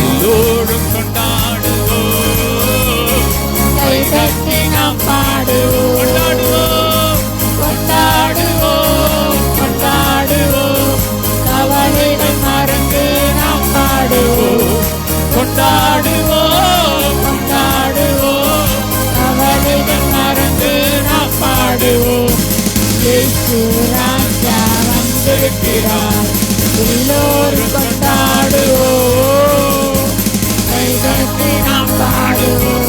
எல்லோரும் கொண்டாடுவோம். கை தட்டி நாம் பாடுவோம். கொண்டாடுவோம் கொண்டாடுவோம் கொண்டாடுவோம். கவலைகள் மறந்து நாம் பாடுவோம். கொண்டாடுவோம் கொண்டாடுவோம். கவலைகள் மறந்து நாம் பாடுவோம். இயேசு ராஜா வந்திருக்கிறார். எல்லோரும் கொண்டாடுவோம். கை தட்டி நாம் பாடுவோம்.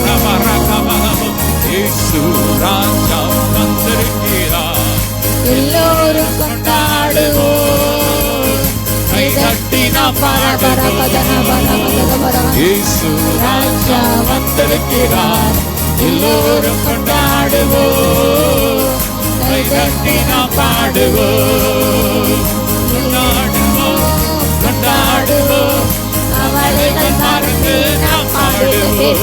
இயேசு ராஜா வந்திருக்கிறார். எல்லோரும் கொண்டாடுவோம். கை தட்டி நாம் பாடுவோம். இயேசு ராஜா வந்திருக்கிறார். எல்லோரும் கொண்டாடுவோம். கை தட்டி நாம் பாடுவோம். கொண்டாடுவோம் கொண்டாடுவோம். அவளைகள் மறந்து நாம் பாடுவோம்.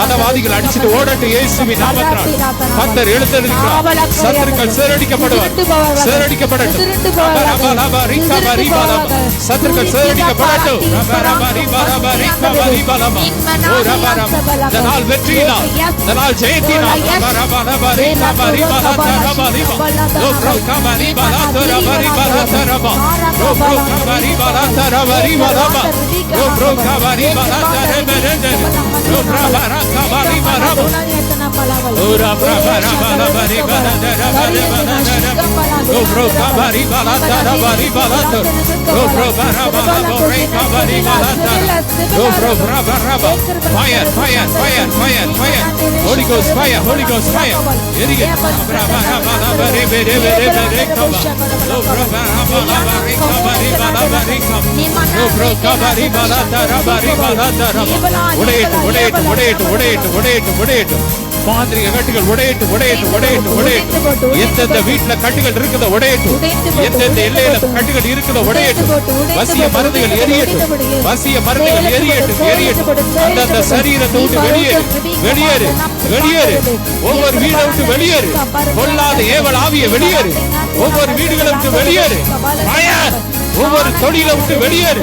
மதவாதிகள் அடிச்சுட்டு ஓடட்டு இயேசுவின் நாமத்தினால். கர்த்தர் எழுந்திருக்கிறார். சத்துருக்கள் சிதறடிக்கப்படுவார். சிதறடிக்கப்படட்டும். சத்துருக்கள் சிதறடிக்கப்படட்டும். இதனால் வெற்றியினால், இதனால் ஜெயத்தினால் fire, fire, fire, fire, fire. Holy Ghost fire, Holy Ghost fire. மாந்திரிக கட்டுகள் உடையட்டு உடையட்டு உடையட்டு உடையட்டு. எந்தெந்த வீட்டுல கட்டுகள் இருக்குதோ உடையட்டு. எந்தெந்த எல்லையில கட்டுகள் இருக்குதோ உடையட்டு. வசிய மருந்துகள் எரியட்டும். வசிய மருந்துகள் எரியட்டும் எரியட்டும். அந்தந்த சரீரத்தை விட்டு வெளியேறு வெளியேறு வெளியேறு. ஒவ்வொரு வீடை விட்டு வெளியேறு. கொல்லாத ஏவல் ஆவிய வெளியேறு. ஒவ்வொரு வீடுகளை விட்டு வெளியேறு. ஒவ்வொரு தொழிலை விட்டு வெளியேறு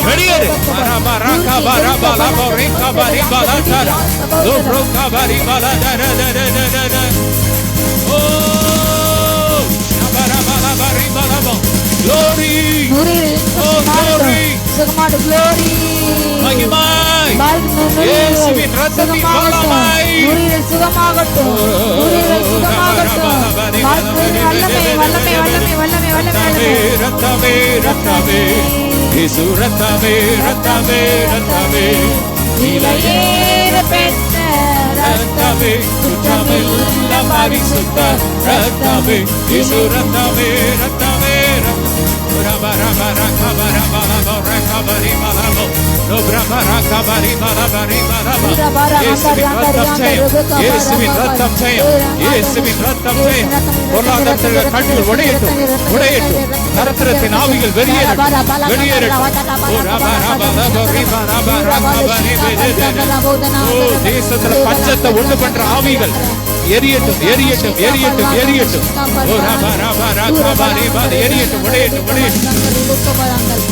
வெளியேறு. glory, நுரையீரல் oh glory, சுகமாகட்டும் glory மகிமை, இயேசுவின் இரத்தத்தின் வல்லமை, நுரையீரல் சுகமாகட்டும் நுரையீரல் சுகமாகட்டும் வல்லமை வல்லமை வல்லமை வல்லமை வல்லமை ரத்தமே ரத்தமே இயேசு ரத்தமே ரத்தமே ரத்தமே விலையேற பெற்ற ரத்தமே குற்றமில்ல பரிசுத்த ரத்தமே இயேசு ரத்தமே ரத்தமே ரப ரப ரக ரப ரப ரக பரி மலபோ ரப ரக பரி மலபரி மலபோ இயேசுவின் ரத்தம் ஜெயம் இயேசுவின் ரத்தம் ஜெயம் பொருளாதாரத்தின் கட்டுகள் உடையட்டும் உடையட்டும் நரத்திரத்தின் ஆவிகள் வெளியேறட்டும் வெளியேறட்டும் தேசத்துல பஞ்சத்தை உண்டு பண்ற ஆவிகள் எரியட்டும் எரியட்டும் எரியட்டும் எரியட்டும் எரியட்டும் உடையட்டும் உடையட்டும்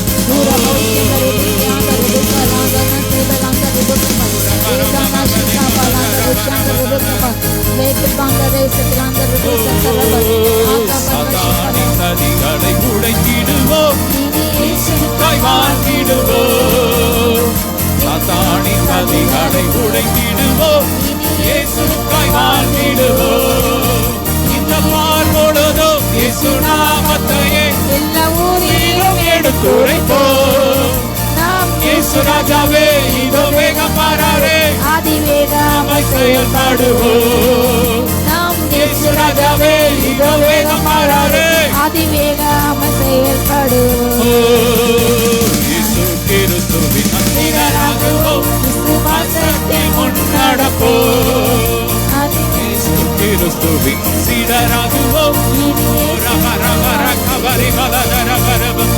நதிகளை உடைத்திடுவோம் வாழ்ந்திடுவோம் சாத்தானின் நதிகளை உடைத்திடுவோம் இயேசுவுக்காய் வாழ்ந்திடுவோம் இந்த பார்வோடுதோம் இயேசு நாமத்தையே எல்லா ஊரிலும் எடுத்துரைப்போம் இயேசு ராஜாவே இதோ வேகம் பாராரே அதிவேகமாய் செயல்படுவோம் இயேசு ராஜாவே இதோ வேகம் பாராரே அதிவேகமாய் செயல்படுவோம் இயேசு கிறிஸ்துவின் மந்திரராகுவோம் விசுவாசத்தை முன்னடப்போம் இயேசு கிறிஸ்துவின் சீடராகுவோம் ரப ரப ரக பரி மலதர பரபம்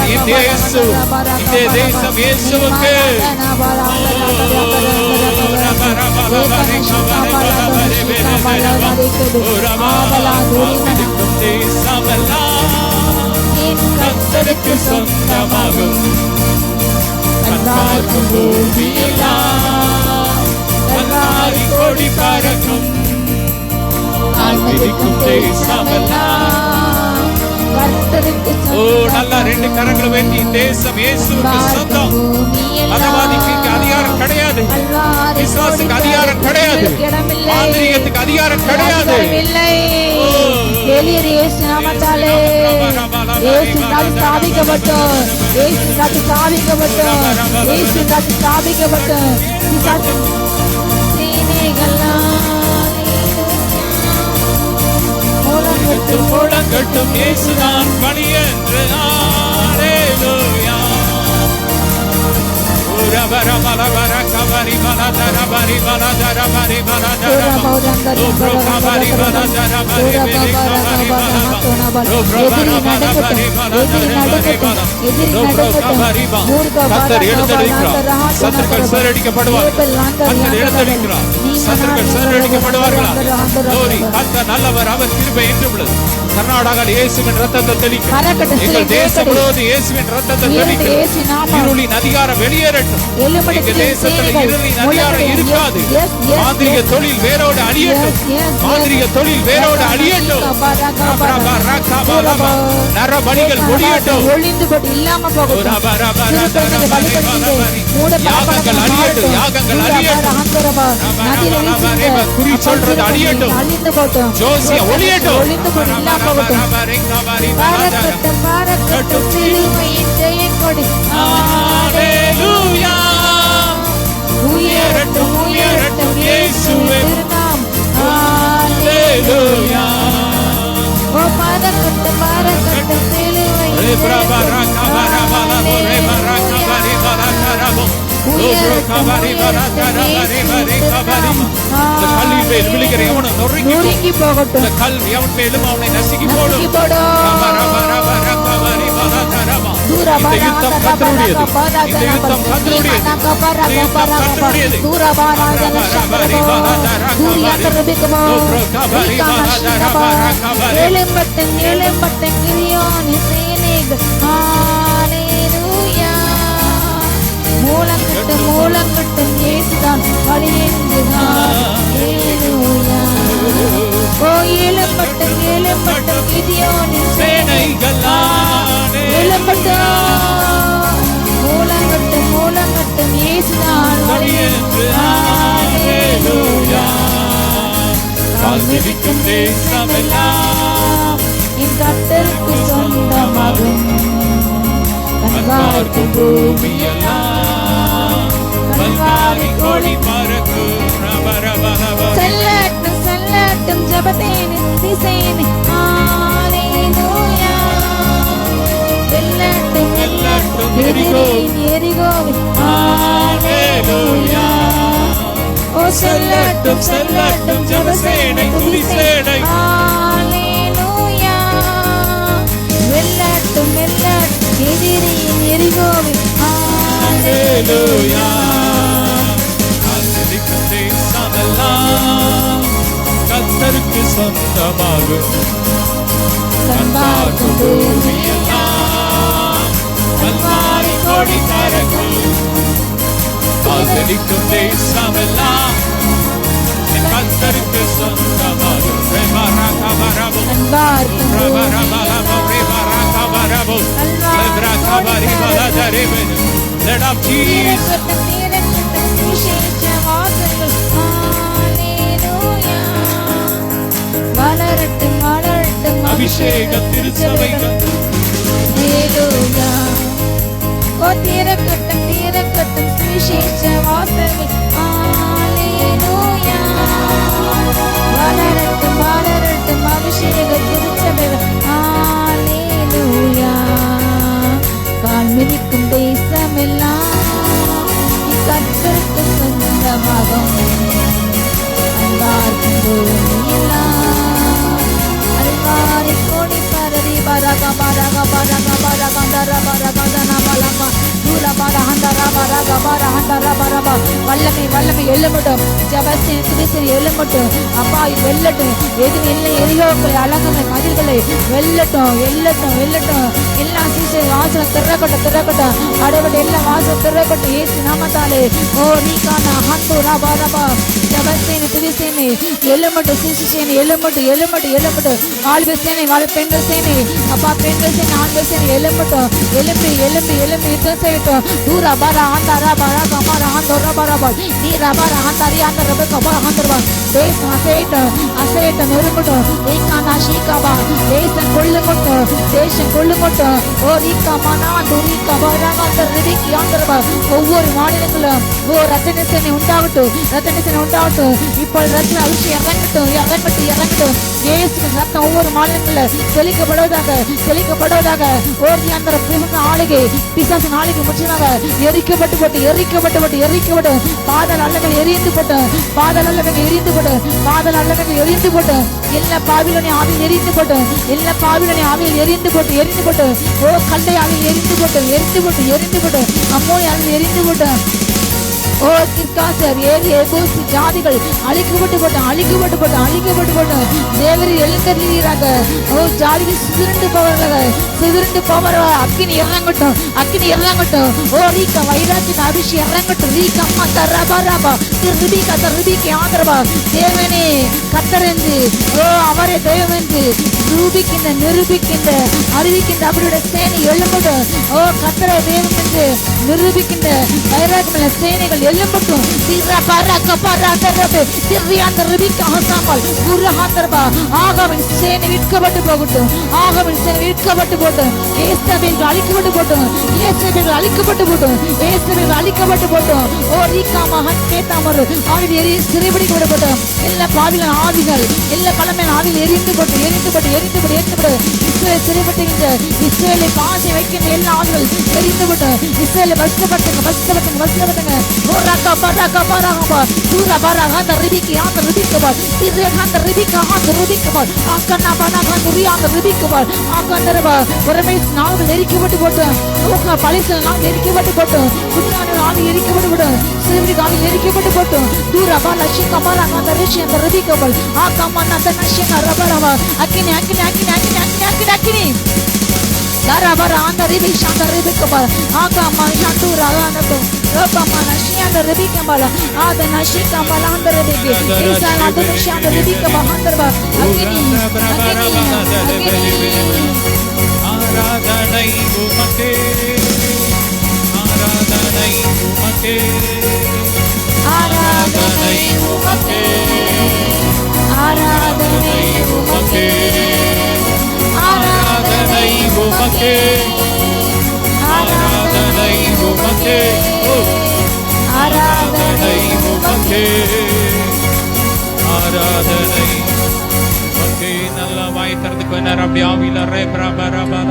இந்த தேசம் இயேசுவுக்கு கர்த்தருக்கு சொந்தமாகும் கொடி பறக்கும் நல்லா ரெண்டு கரங்களை வேண்டி தேசம் இயேசுவுக்கு சொந்தம் மதவாதிக்கு அதிகாரம் கிடையாது விசுவாசுக்கு அதிகாரம் கிடையாது மாந்திரிகத்துக்கு அதிகாரம் கிடையாது முழங்கட்டும் இயேசுதான் பணி என்று ஹல்லேலூயா ரபர மலபர கபரி மலதர பரி மலதர பரி மலதர ஓப்ரோ கபரி மலதர பரி பரி கபரி மலப ஓப்ரோ பரி மலதர பரி மல ஓப்ரோ கபரி மல கர்த்தர் எழுந்தருளுகிறார் சத்துருக்கள் சிதறடிக்கப்படுவார்கள் கர்த்தர் எழுந்தருளுகிறார் சத்துருக்கள் சிதறடிக்கப்படுவார்களா glory கர்த்தர் நல்லவர் அவர் கிருபை என்றும் உள்ளது கர்நாடகா இயேசுவின் இரத்தத்தை தெளிக்க எங்கள் தேசம் முழுவதும் இயேசுவின் இரத்தத்தை தெளிக்க இருளின் அதிகாரம் வெளியேறட்டும் எங்கள் தேசத்தில் இருளின் அதிகாரம் இருக்காது மாந்திரிக தொழில் வேரோடு அழியட்டும் மாந்திரிக தொழில் வேரோடு அழியட்டும் நரபலிகள் ஒழியட்டும் யாகங்கள் அழியட்டும் யாகங்கள் அழியட்டும் குறி சொல்றது அழியட்டும் ஜோசிய ஒழியட்டும் உயரட்டும் உயரட்டும் இயேசுவே ஹல்லேலூயா ஓ பரக்கட்டும் பரக்கட்டும் சிலுவை நொறுங்கி போகட்டும் கல் எவன் மேலும் அவனை நசுக்கி போடும் இந்த யுத்தம் கர்த்தருடையது இந்த யுத்தம் கர்த்தருடையது மூலங்கட்டும் இயேசுதான் வழி என்று கால் மிதிக்கும் தேசமெல்லாம் என் கர்த்தருக்கு சொந்தமாகும். பார்க்கும் பூமியெல்லாம் கல்வாரி கோடி பறக்கும். செல்லட்டும் செல்லட்டும் ஜெபத்தேனே துதிசேனே ஹalleluya. செல்லட்டும் செல்லட்டும் எரிகோவே ஹalleluya. ஓ செல்லட்டும் செல்லட்டும் ஜெபத்தேனே துதிசேனே ஹalleluya. வெல்லட்டும் வெல்லட்டும் எரிகோவே ஹalleluya. கர்த்தருக்கு சொந்தமாகும். கண்பார்க்கும் பூமியெல்லாம் கல்வாரி கோடி பறக்கும். ஆசரிக்கும் தேசமெல்லாம் கர்த்தருக்கு சொந்தமாகும். Let up Jesus. வளரட்டும் வளரட்டும் அபிஷேக திருச்சபைகள் ஓ தீரக்கட்டும் தீரக்கட்டும் சுவிசேஷ வாசல்கள் ஹalleluya. வளரட்டும் வளரட்டும் அபிஷேக திருச்சபைகள் ஹalleluya. கால் மிதிக்கும் தேசமெல்லாம் கர்த்தருக்கு சொந்தமாகும். அன்பார்க்கும் பூமியெல்லாம் அல்வாரி கோடி பரதி பரக பரக பரக பரக தர பரக தன பலக தூர பரஹந்தர பரக பரஹந்தர பரப. வல்லமை வல்லமை எழுமட்டும். ஜெபத்தின் துதிசின் எழுமட்டும். அப்பா வெல்லட்டும். எது இல்லை எரியோக்களை அழகுமை மதில்களை வெல்லட்டும் வெல்லட்டும் வெல்லட்டும். எல்லா சீசை வாசல் திறக்கட்டும் திறக்கட்டும். அடைவட எல்லா வாசல் திறக்கட்டும் ஏசு நாமத்தாலே. ஓ நீக்கான ஹந்தூரா பரபா. ஜெபத்தின் துதிசினை எழுமட்டும். சீசேனை எழுமட்டும் எழுமட்டும் எழுமட்டும். ஆள்கள் சேனை பெண்கள் சேனை அப்பா பெண்கள் சேனை ஆண்கள் சேனை எழுமட்டும். எலும்பி எலும்பி எலும்பி யுத்தம் செய்யட்டும். தூரா பாரா ஆந்தாரா பாரா கமாரா ஆந்தோரா பாராபா நீரா பாரா ஆந்தாரி ஆந்தர கபா ஆந்தரபா. தேசம் அசையட்டும் அசையட்டும் நெருங்கட்டும். ஏகானா ஷீகாபா தேசம் கொள்ளுங்கட்டும் தேசம் கொள்ளுங்கட்டும். ஓ ரீகாமானா துரிகா பாராங்க அந்த ரிதிக்கி ஆந்தரபா. ஒவ்வொரு மாநிலங்களும் ஓ ரத்தன சேனை உண்டாகட்டும் ரத்தன சேனை உண்டாகட்டும். இப்போ ரத்தன அபிஷேகம் இறங்கட்டும் இறங்கட்டும் இறங்கட்டும். இயேசு ரத்தம் ஒவ்வொரு மாநிலங்களில் தெளிக்கப்படுவதாக தெளிக்கப்படுவதாக. ஓர் அந்த ஆளுகை பிசாசு நாளைக்கு முடிச்சதாக எரிக்கப்பட்டு போட்டு எரிக்கப்பட்டு போட்டு எரிக்கப்பட்டு. பாதல் அல்லவர்கள் எரிந்து போட்டு பாதல் அல்லவர்கள் எரிந்து போட்டு பாதல் அல்லவர்கள் எரிந்து போட்டு. எல்லா பாவிலனை ஆவியில் எரிந்து போட்டு எல்லா பாவிலனை ஆவியில் எரிந்து போட்டு எரிந்து போட்டு. ஓ கல்லை ஆவியில் எரிந்து போட்டு எரிந்து போட்டு எரிந்து போட்டு. அம்மோய் ஆவியில் எரிந்து போட்டு. ஓ கிர்காசர் ஏரி எபூசி ஜாதிகள் அழிக்கப்பட்டு போட்டோம் அழிக்கப்பட்டு போட்டோம் அழிக்கப்பட்டு போட்டோம். தேவரில் எழுந்தருளீராக. ஓ ஜாதிகள் சிதறுண்டு போவார் அக்கினி இறங்கட்டும் அக்கினி இறங்கட்டும். ஓ ரீக்கா வைராக்கின் அபிஷேகம் இறங்கட்டும். ரீக்கா அம்மா தரபா ரபா திருபிகா தருபிக்கு ஆதரவா. தேவனே கர்த்தர் என்று ஓ அவரே தெய்வம் என்று நிரூபிக்கின்ற அறிவிக்கின்ற அவருடைய சேனை எழும்பட்டும். ஓ கர்த்தரை தெய்வம் என்று நிரூபிக்கின்ற வைராக்கியமுள்ள சேனைகள் எழும்பட்டும். ஆகவின் சேனை விற்கப்பட்டு போகட்டும். ஆகவின் சேனை விற்கப்பட்டு போட்டும். ஏசபேல் அழிக்கப்பட்டு போட்டும். ஏசபேல் அழிக்கப்பட்டு போட்டும். ஏசபேல் அழிக்கப்பட்டு போட்டும். ஓ ரீகாமா கேத்தாமரு ஆவியில் எரி சிறைபிடிக்க விடப்பட்டோம். எல்லா பாவிகள் ஆவிகள் எல்லா பழமையான ஆவியில் எரிந்து போட்டு எரிந்து போட்டு எரிந்து போட்டு எரிந்து போட்டு. இஸ்ரேல் சிறைப்பட்டுகின்ற இஸ்ரேலை பாசை வைக்கின்ற எல்லா ஆவிகள் எரிந்து போட்டு. இஸ்ரேலை வசப்படுத்துங்க வசப்படுத்துங்க வசப்படுத்துங்க. ஓ ரக்கா பரக்கா பரகா தூரா பரகா அந்த ரிபிக்கு அந்த ரிபிக்குபால் அந்த ரிபிக்கு அந்த ரிபிக்குபால் ஆக்கண்ணா பனகா துரி அந்த ரிபிக்குபால் ஆக்கந்தரபா. பரமேஸ் நாவுகள் எரிக்கப்பட்டு போட்டோம். ஓகா பலிசல் நாவு எரிக்கப்பட்டு போட்டோம். குதிரான ஆவி எரிக்கப்பட்டு போட்டோம். சிறுவி ஆவி எரிக்கப்பட்டு போட்டோம். தூரா பல ஷிகா பரகா அந்த ரிஷி அந்த ரிபிக்குபால் ஆக்கம்மா அந்த நஷிகா ரபரபா அக்கினி அக்கினி அக்கினி அக்கினி அக்கினி அக்கினி அக்கினி Darabara anda ribi shanda ribi kabala aga ma shantu raganako roba ma nashiyanda ribi kabala ada nashika kabala anda ribi isa adu shanda ribi kabala anda ba agini ஆராதனை உமக்கே ஆராதனை உமக்கே ஆராதனை உமக்கே ஆராதனை உமக்கே ஆராதனை உமக்கே ஆராதனை உமக்கே ஆராதனை உமக்கே. நல்ல வாய் திறந்து கொஞ்ச நேரம் அப்படி ஆவியில ரே பிரபரபர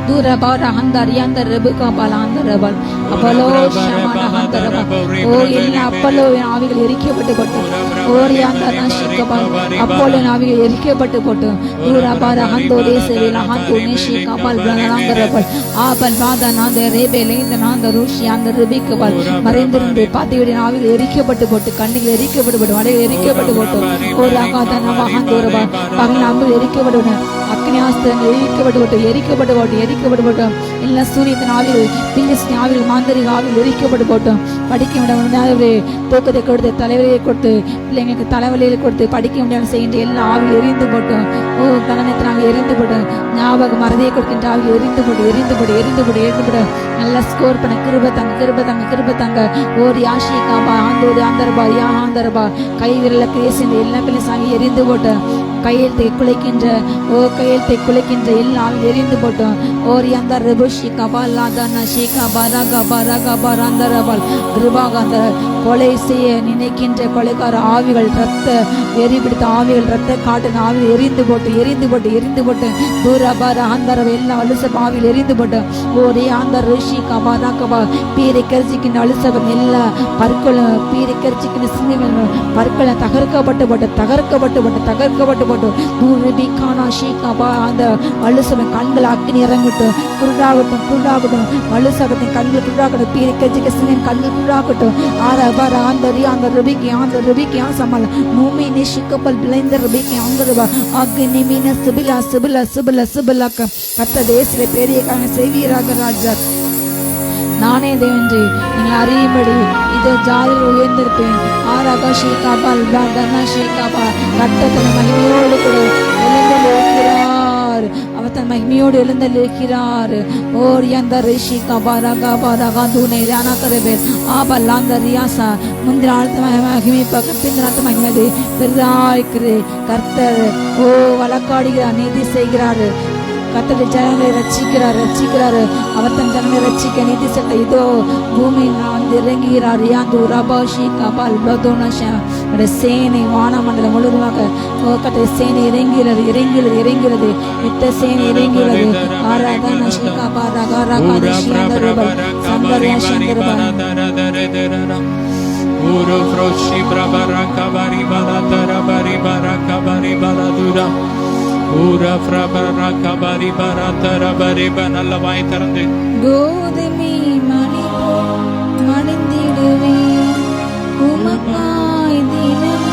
Durabara Handarianda Rebuka Balanda Rebel, Apollo Shamana Handaraba, O in Apollo and Avi Erikabatu, Orianda Nashikabal, Apollo and Avi Erikabatu, Durabara Hando de Sevilla Hanto Nishi Kabal Brananda Rebel, Abal Badana, the Rebel, the Nanda Rushi and the Rebikabal, Marindra de Pati and Avi Erikabatu, Kandi Erikabatu, Erikabatu, Oraka Navahanduraba, Paganam Erikabatu, Akniastan Erikabatu, இல்ல சூரியத்தின் ஆவிகள் பிலிஸ்தீன் ஆவிகள் மாந்தரிக ஆவிகள் எரிக்கப்பட்டு போட்டோம். படிக்க முடியாத தூக்கத்தை கொடுத்து தலைவலியை கொடுத்து பிள்ளைங்களுக்கு தலைவலியை கொடுத்து படிக்க முடியாத செய்கின்ற எல்லா ஆவிகள் எரிந்து போட்டோம். ஓ கவனத்தின் ஆவிகள் எரிந்து போட்டோம். ஞாபகம் மறதியை கொடுக்கின்ற ஆவிகள் எரிந்து நல்லா ஸ்கோர் பண்ண கிருப தங்க ஓர் யாஷி காபா ஆந்தோடு ஆந்தரபா யா ஆந்தரபா கை விரல பேசின்ற எல்லா பிள்ளைங்க எரிந்து போட்டோம். கையெழுத்தை குலைக்கின்ற எல்லாம் எரிந்து போட்டோம். ஓர் அந்த ரெபுஷி கபாலாதன ஷேகா பராகா பராகா பராந்தரபால் கிருபாகாந்தர கொலை செய்ய நினைக்கின்ற கொலைக்கார ஆவிகள் ரத்த எரி பிடித்த ஆவிகள் ரத்த காட்டின ஆவிகள் எரிந்து போட்டு தூரபார ஆந்தர எல்லா அலுசப் ஆவிகள் எரிந்து போட்டு ஒரே ஆந்தர ரிஷி கபாரா கபா பீரை கரிச்சிக்கின்ற அலுசபம் எல்லா பற்களை பீரை கரிச்சிக்கின்ற சிங்கங்கள் பற்களை தகர்க்கப்பட்டு போட்டு தூரபி கானா ஷீகாபா அந்த அலுசபம் கண்கள் அக்கினி இறங்கட்டும் குருடாகட்டும் அலுசகத்தின் கண்கள் குருடாகட்டும் பீரை கரிச்சிக்க சிங்கம் கண்கள் குருடாகட்டும் ஆரபார ஆந்தரி அந்த ரபிக்கு சமல நூமி நிஷிக்கப்பல் பிளைந்த ரபிக்கு ஆந்தரபா அக்னி மீன சிபிலா கத்த தேசிலே பெரிய காரணம் செய்வீராக ராஜா. நானே தேவன்றி நீங்கள் அறியும்படி இதோ ஜாதியில் உயர்ந்திருப்பேன். ஆராகா ஷேகாபா தனா ஷேகாபா ரத்தத்தின் மகிமையோடு கூட எழுந்தருக்கிறார். அவர் தன் மகிமையோடு எழுந்தருக்கிறார். ஓர் அந்த ரிஷி கபாரகா தூணை தானா கரபேர் ஆபல்லாந்த ரியாசா முந்திர ஆழ்த்த மகிமை பிந்திராத்த மகிமது பெரிதாய்க்கிறது. கர்த்தர் ஓ வழக்காடுகிறார், நீதி செய்கிறார். கர்த்தர் ஜனங்களை ரட்சிக்கிறாரு. அவர் தன் ஜனங்களை ரட்சிக்க நீதி செல்ல இதோ பூமியில் வந்து இறங்குகிறார். யாந்து ரபாஷி கபால் பதோனஷா சேனை வானமண்டலம் முழுவதுமாக கர்த்தர் சேனை இறங்குகிறது. யுத்த சேனை இறங்குகிறது. ஆராதன ஷிகபா ரகா ஷியந்தரபல் சந்தர்யா சந்தரபல் Uro froshi brabaraka bari baladara bari baraka bari baladura Ura frabaraka bari baradara bari நல்ல வாய் திறந்து கோதுமை மணி மணிந்திடுவே உமக்காய் தினம்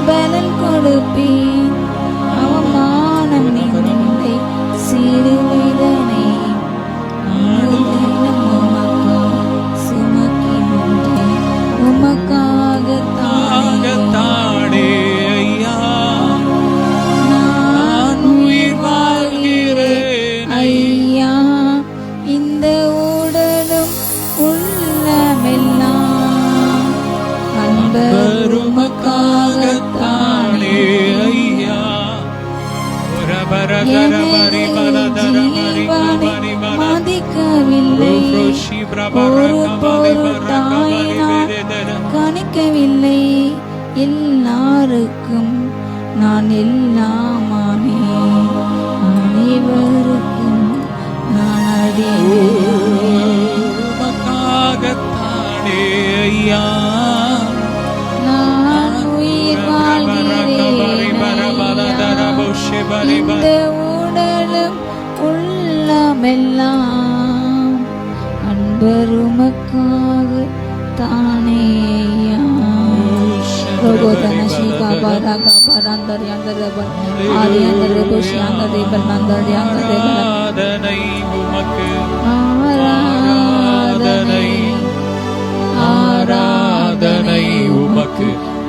பலன் கொடுப்பேன். அவமானம் நின்னை சிறுவிதனை உமக்காகத்தானே ஐயா நான் உயிர் வாழ்கிறேன் ஐயா. இந்த உடலும் உள்ளமெல்லாம் அன்பர் உமக்காகத்தானே ஐயா மதிக்கவில்லை, ஒரு பொருட்டாய் கணிக்கவில்லை. எல்லாருக்கும் நான் எல்லாமானே, அனைவருக்கும் நான் உமக்காகத்தானே ஐயா நான் உயிர் வாழ்கிறேன். இந்த உடலும் உள்ளமெல்லாம் அன்பர் உமக்காக தானேயா. ரோகோதன ஷீகாபாராக பராந்தர் யாந்தரபல் ஆரியந்தரபு ஷியாந்தரபல் நந்தர் யாந்தரபல் ஆராதனை உமக்கு ஆராதனை உமக்கு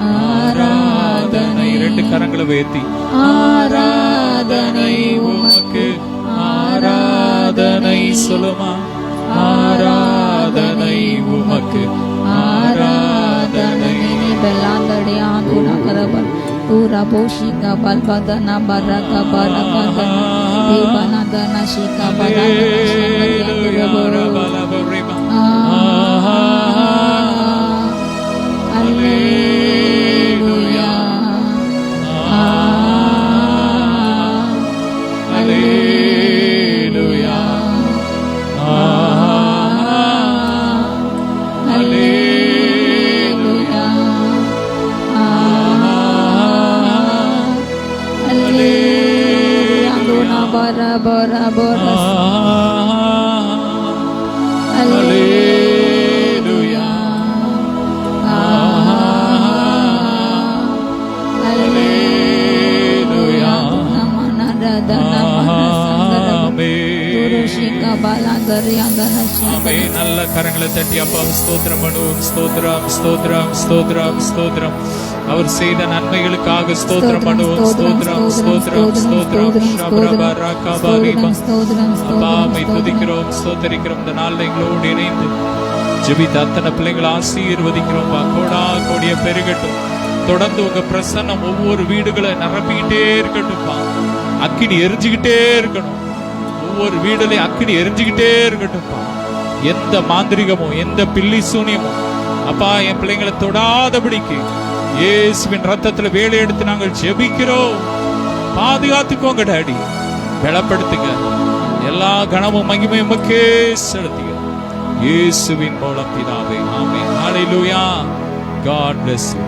ஆராதனை. ரெண்டு கரங்களை உயர்த்தி ஆராதனை உமக்கு ஆராதனை சொல்லுமா. ஆராதனை உமக்கு ஆராதனை பெல்லாந்தடியா துணா கரபல் தூர Raboshika Balbadana Baraka Barakadana Devanadana Shika Alleluia. Alleluia. Alleluia. Alleluia. Bara bara bara. Alleluia. Alleluia. Namanada namana sangara. Turushika baladari andana shika. நல்ல கரங்களை தட்டி அப்பா ஸ்தோத்திரம் பண்ணுவோம். ஸ்தோத்திரம் ஸ்தோத்திரம் ஸ்தோத்திரம் ஸ்தோத்திரம். அவர் செய்த நன்மைகளுக்காக ஸ்தோத்திரம் பண்ணுவோம். ஸ்தோத்திரம் ஸ்தோத்திரம் ஸ்தோத்திரம் அப்பாவை துதிக்கிறோம், ஸ்தோத்தரிக்கிறோம். இந்த நாள்ல எங்களோடு இணைந்து ஜெபித்த அத்தனை பிள்ளைகளை ஆசீர்வதிக்கிறோம். கோடா கோடிய பெருகட்டும். தொடர்ந்து உங்க பிரசன்னம் ஒவ்வொரு வீடுகளை நிரப்பிக்கிட்டே இருக்கட்டும்பா. அக்கினி எரிஞ்சுக்கிட்டே இருக்கணும். ஒவ்வொரு வீடுலையும் அக்கினி எரிஞ்சுக்கிட்டே இருக்கட்டும்பா. எந்த மாந்திரிகமோ எந்த பில்லி சூனியமோ அப்பா என் பிள்ளைங்களை தொடாதபடிக்கு இயேசுவின் ரத்தத்துல வேலை எடுத்து நாங்கள் ஜெபிக்கிறோம். பாதுகாத்துக்கோங்க டாடி, பலப்படுத்துங்க. எல்லா கனமும் மகிமையும் உமக்கே செலுத்துகிறோம் இயேசுவின் மூலம் பிதாவே, ஆமென். ஹல்லேலூயா. God bless you.